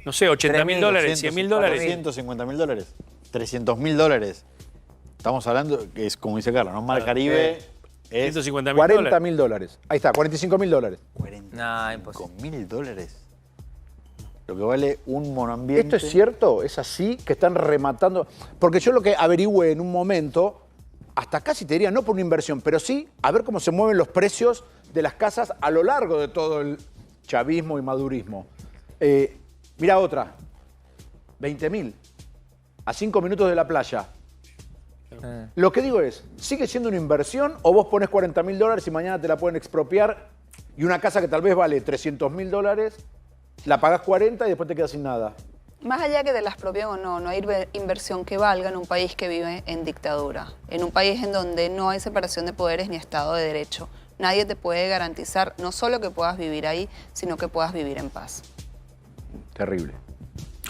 No sé, $80.000, $100.000. $150.000. $300.000. Estamos hablando, que es como dice Carlos, ¿no? Mar Caribe es... $150.000. $40.000. Ahí está, $45.000. No, imposible. $45.000. Lo que vale un monoambiente. ¿Esto es cierto? ¿Es así? Que están rematando. Porque yo lo que averigüé en un momento, hasta casi te diría, no por una inversión, pero sí a ver cómo se mueven los precios de las casas a lo largo de todo el chavismo y madurismo. Mira otra. 20.000. A 5 minutos de la playa. Lo que digo es, ¿sigue siendo una inversión o vos pones $40.000 y mañana te la pueden expropiar y una casa que tal vez vale $300.000, la pagás 40 y después te quedas sin nada? Más allá que de la expropian o no, no hay inversión que valga en un país que vive en dictadura, en un país en donde no hay separación de poderes ni Estado de Derecho. Nadie te puede garantizar no solo que puedas vivir ahí, sino que puedas vivir en paz. Terrible.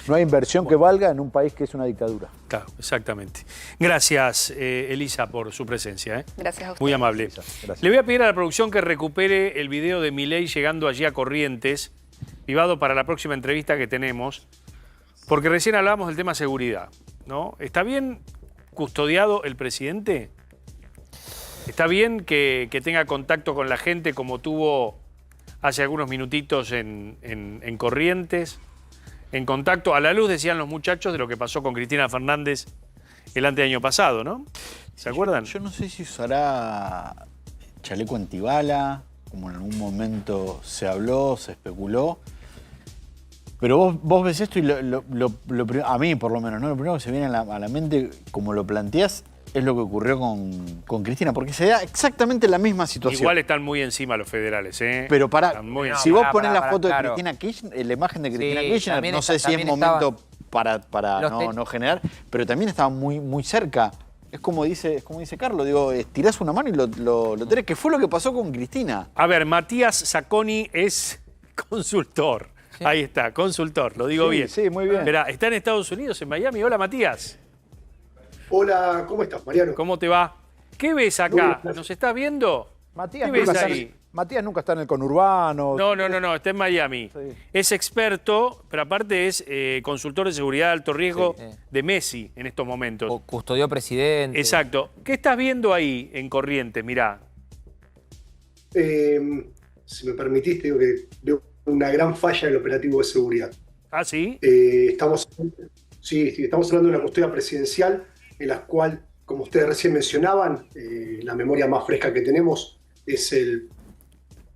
No hay inversión que valga en un país que es una dictadura. Claro, exactamente. Gracias, Elisa, por su presencia. Gracias a usted. Muy amable. Gracias. Le voy a pedir a la producción que recupere el video de Milei llegando allí a Corrientes, privado para la próxima entrevista que tenemos, porque recién hablábamos del tema seguridad, ¿no? ¿Está bien custodiado el presidente? ¿Está bien que tenga contacto con la gente como tuvo hace algunos minutitos en Corrientes? En contacto, a la luz, decían los muchachos, de lo que pasó con Cristina Fernández el anteaño pasado, ¿no? ¿Se acuerdan? Yo no sé si usará chaleco antibala, como en algún momento se habló, se especuló. Pero vos ves esto y a mí por lo menos, ¿no? Lo primero que se viene a la mente, como lo planteás, es lo que ocurrió con Cristina, porque se da exactamente la misma situación. Igual están muy encima los federales, ¿eh? Pero si vos pones la foto claro. de Cristina Kirchner, la imagen de Cristina Sí, Kirchner, no sé si es momento para no generar, pero también estaba muy cerca. Es como dice Carlos, digo, tirás una mano y lo tenés, que fue lo que pasó con Cristina. A ver, Matías Zacconi es consultor. Sí. Ahí está, consultor, lo digo bien. Sí, muy bien. Mirá, está en Estados Unidos, en Miami. Hola, Matías. Hola, ¿cómo estás, Mariano? ¿Cómo te va? ¿Qué ves acá? ¿Nos estás viendo? Matías, ¿Qué ves ahí? Matías nunca está en el conurbano. No, está en Miami. Sí. Es experto, pero aparte es consultor de seguridad de alto riesgo de Messi en estos momentos. O custodió presidente. Exacto. ¿Qué estás viendo ahí en Corrientes? Mirá. Si me permitís, digo que veo una gran falla en el operativo de seguridad. ¿Ah, sí? Estamos hablando de una custodia presidencial en la cual, como ustedes recién mencionaban, la memoria más fresca que tenemos es el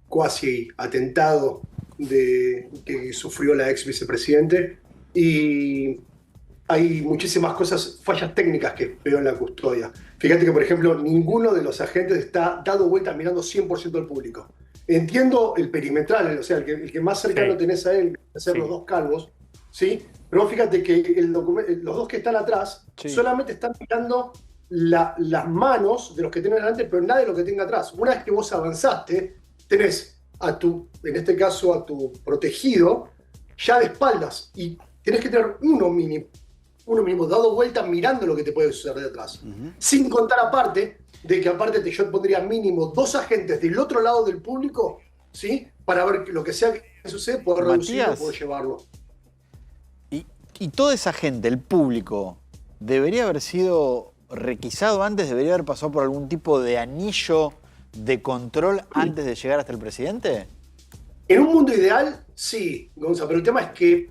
cuasi atentado que sufrió la ex vicepresidente, y hay muchísimas fallas técnicas que veo en la custodia. Fíjate que, por ejemplo, ninguno de los agentes está dado vuelta mirando 100% al público. Entiendo el perimetral, o sea, el que más cercano tenés a él, ser los dos calvos, ¿sí? Pero fíjate que los dos que están atrás solamente están mirando las manos de los que tienen delante, pero nada de lo que tenga atrás. Una vez que vos avanzaste, tenés en este caso a tu protegido ya de espaldas, y tenés que tener uno mínimo dado vuelta mirando lo que te puede suceder de atrás. Sin contar aparte de que yo pondría mínimo 2 agentes del otro lado del público, ¿sí? Para ver lo que sea que sucede, poder reducirlo, poder llevarlo. Y toda esa gente, el público, ¿debería haber sido requisado antes? ¿Debería haber pasado por algún tipo de anillo de control antes de llegar hasta el presidente? En un mundo ideal, sí, Gonzalo, pero el tema es que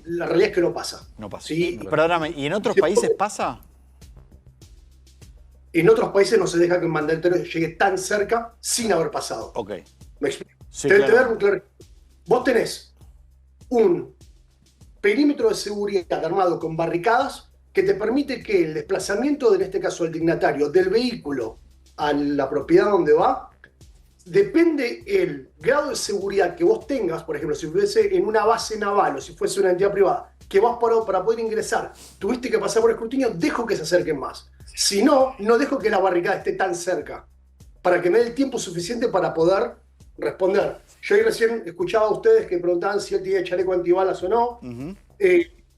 la realidad es que no pasa. No pasa. ¿Sí? Perdóname, ¿y en otros países pasa? En otros países no se deja que un mandatario llegue tan cerca sin haber pasado. Ok. ¿Me explico? Sí, claro. Vos tenés un perímetro de seguridad armado con barricadas que te permite que el desplazamiento, en este caso el dignatario, del vehículo a la propiedad donde va, depende el grado de seguridad que vos tengas. Por ejemplo, si fuese en una base naval o si fuese una entidad privada, que vos para poder ingresar tuviste que pasar por escrutinio, dejo que se acerquen más. Si no, no dejo que la barricada esté tan cerca, para que me dé el tiempo suficiente para poder responder. Yo ahí recién escuchaba a ustedes que preguntaban si él tenía chaleco antibalas o no.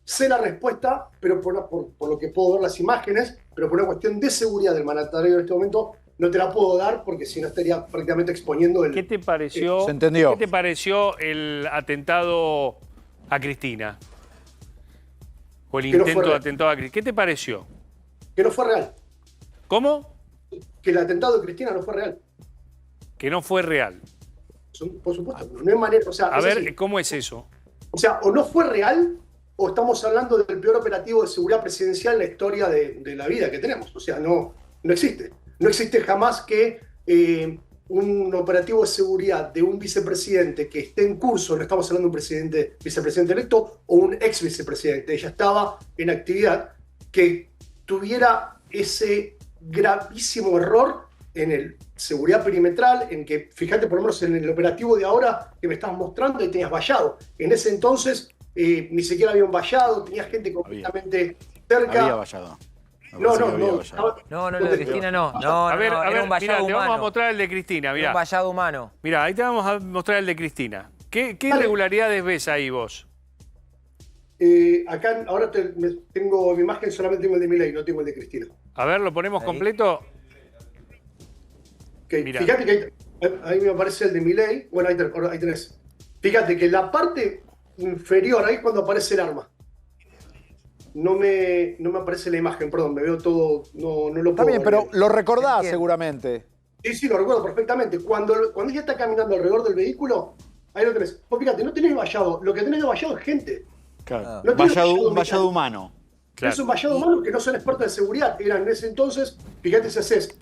Sé la respuesta, pero por lo que puedo ver las imágenes, pero por una cuestión de seguridad del mandatario en este momento, no te la puedo dar porque si no estaría prácticamente exponiendo el... ¿Qué te pareció? Se entendió. ¿Qué te pareció el atentado a Cristina? O el intento de atentado a Cristina. ¿Qué te pareció? Que no fue real. ¿Cómo? Que el atentado de Cristina no fue real. Que no fue real. Por supuesto, no hay manera. O sea, A ver, ¿cómo es eso? O sea, o no fue real, o estamos hablando del peor operativo de seguridad presidencial en la historia de la vida que tenemos. O sea, no existe. No existe jamás que un operativo de seguridad de un vicepresidente que esté en curso, no estamos hablando de un vicepresidente electo o un ex vicepresidente, ella estaba en actividad, que tuviera ese gravísimo error en el seguridad perimetral, en que, fíjate por lo menos en el operativo de ahora que me estabas mostrando, y tenías vallado. En ese entonces ni siquiera había un vallado, tenías gente completamente cerca. Había vallado. No, lo de Cristina no. A ver, era un vallado mirá, te vamos a humano. mostrar el de Cristina, mirá. Un vallado humano. Mirá, ahí te vamos a mostrar el de Cristina. ¿Qué irregularidades ves ahí vos? Acá ahora tengo mi imagen, solamente tengo el de Milei, no tengo el de Cristina. A ver, ¿lo ponemos completo? Okay. Fíjate que ahí me aparece el de Milei. Bueno, ahí tenés. Fíjate que la parte inferior, ahí es cuando aparece el arma. No me aparece la imagen, perdón, me veo todo, no lo puedo. Está bien, pero lo recordás seguramente. Sí, lo recuerdo perfectamente. Cuando ella está caminando alrededor del vehículo, ahí lo tenés. Vos fíjate, no tenés vallado, lo que tenés de vallado es gente. Claro. No tenés Un vallado humano. Claro. Es un vallado humano que no son expertos de seguridad. Eran en ese entonces, fíjate si haces.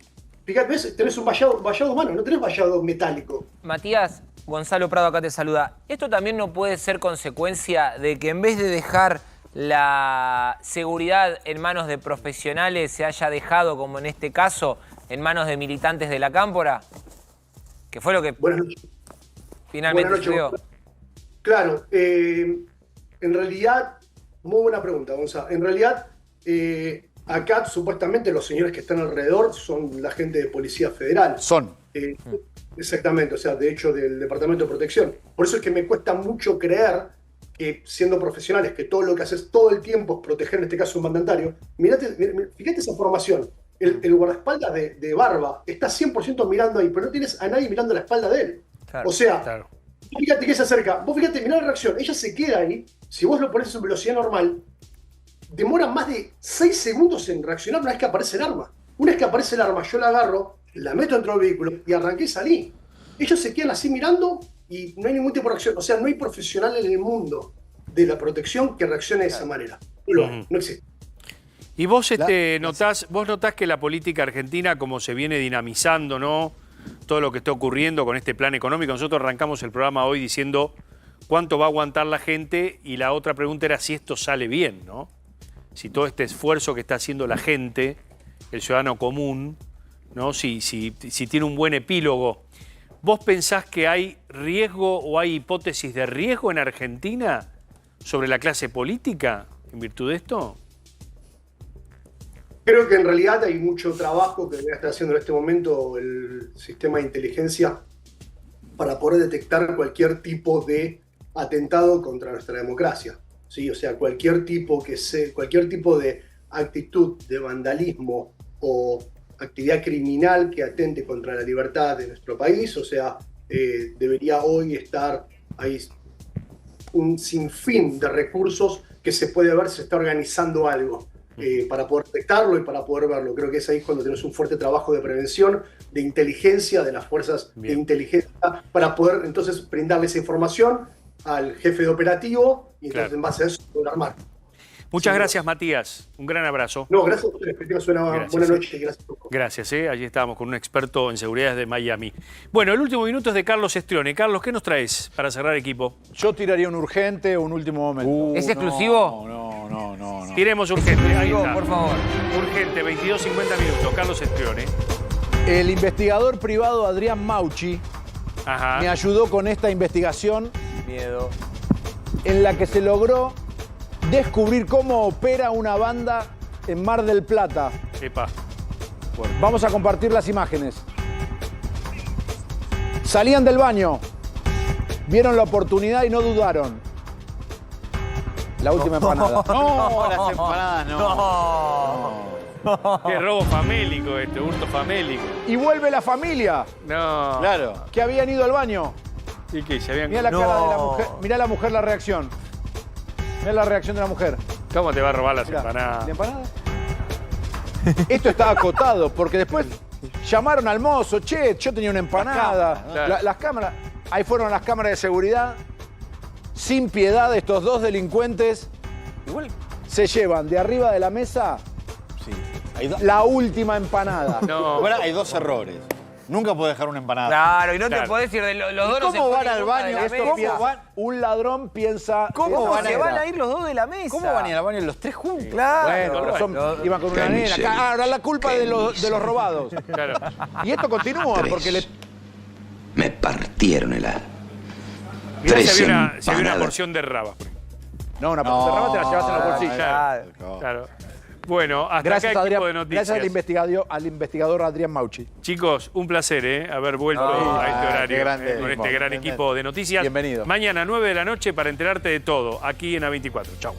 Fíjate, ¿ves? Tenés un vallado humano, no tenés vallado metálico. Matías, Gonzalo Prado acá te saluda. ¿Esto también no puede ser consecuencia de que en vez de dejar la seguridad en manos de profesionales se haya dejado, como en este caso, en manos de militantes de la Cámpora? Que fue lo que finalmente sucedió. Claro, en realidad, muy buena pregunta, Gonzalo. En realidad, acá supuestamente los señores que están alrededor son la gente de Policía Federal. Exactamente, o sea, de hecho del Departamento de Protección. Por eso es que me cuesta mucho creer que siendo profesionales, que todo lo que haces todo el tiempo es proteger, en este caso un mandatario. Fíjate esa formación. El guardaespaldas de barba está 100% mirando ahí, pero no tienes a nadie mirando la espalda de él. Claro, o sea, fíjate que se acerca. Vos fíjate, mirá la reacción. Ella se queda ahí. Si vos lo pones en velocidad normal, demora más de 6 segundos en reaccionar una vez que aparece el arma. Una vez que aparece el arma, yo la agarro, la meto dentro del vehículo y arranqué y salí. Ellos se quedan así mirando y no hay ningún tipo de reacción. O sea, no hay profesional en el mundo de la protección que reaccione de esa manera. No existe. Y vos notás que la política argentina, como se viene dinamizando, ¿no? Todo lo que está ocurriendo con este plan económico. Nosotros arrancamos el programa hoy diciendo cuánto va a aguantar la gente, y la otra pregunta era si esto sale bien, ¿no? Si todo este esfuerzo que está haciendo la gente, el ciudadano común, ¿no? Si tiene un buen epílogo. ¿Vos pensás que hay riesgo o hay hipótesis de riesgo en Argentina sobre la clase política en virtud de esto? Creo que en realidad hay mucho trabajo que debe estar haciendo en este momento el sistema de inteligencia para poder detectar cualquier tipo de atentado contra nuestra democracia. ¿Sí? O sea, cualquier tipo de actitud de vandalismo o actividad criminal que atente contra la libertad de nuestro país. O sea, debería hoy estar ahí un sinfín de recursos que se puede ver si se está organizando algo para poder detectarlo y para poder verlo. Creo que es ahí cuando tenemos un fuerte trabajo de prevención, de inteligencia, de las fuerzas de inteligencia, para poder entonces brindarle esa información al jefe de operativo y entonces en base a eso poder armar. Muchas gracias, Matías. Un gran abrazo. No, gracias a ustedes. Que tengas una buena noche. Gracias. Allí estábamos con un experto en seguridad de Miami. Bueno, el último minuto es de Carlos Estrione. Carlos, ¿qué nos traes para cerrar equipo? Yo tiraría un urgente o un último momento. ¿Es exclusivo? No. Tiremos urgente. Ahí está. Por favor. Urgente, 22:50 minutos. Carlos Estrione. El investigador privado Adrián Mauchi me ayudó con esta investigación. Miedo. En la que se logró descubrir cómo opera una banda en Mar del Plata. Epa. Bueno, vamos a compartir las imágenes. Salían del baño, vieron la oportunidad y no dudaron. La última empanada. No, las empanadas no. Qué robo famélico este, hurto famélico. Y vuelve la familia. No. Claro. Que habían ido al baño. ¿Y qué? ¿Se habían... Mirá la cara de la mujer. Mirá la mujer la reacción. Mirá la reacción de la mujer. ¿Cómo te va a robar las Mirá, empanadas? ¿la empanada? Esto está acotado, porque después llamaron al mozo. Che, yo tenía una empanada. Claro. Las cámaras. Ahí fueron las cámaras de seguridad. Sin piedad, estos dos delincuentes Igual. se llevan de arriba de la mesa la última empanada. No. Ahora hay dos errores. Nunca puedes dejar una empanada. Claro, y no Claro. te podés ir de los dos. ¿Y no se cómo van ponen al nunca de baño? la Esto mesa. piensa, un ladrón piensa. ¿Cómo de van esta Se manera. van a ir los dos de la mesa. ¿Cómo van a ir al baño los tres juntos? Claro. Bueno, pero son- iban con una nena. Ahora la culpa de los robados. Claro. Y esto continúa porque le. Me partieron el alma. Mirá Tres si había una empanadas. porción de rabas. No, una porción de rama te la llevas en la bolsilla. Claro. Claro. Bueno, hasta Gracias, acá Adrián, equipo de noticias. gracias al investigador Adrián Mauchi. Chicos, un placer haber vuelto a este horario qué grande. con este gran equipo de noticias. Bienvenido. Mañana 9 de la noche para enterarte de todo aquí en A24. Chau.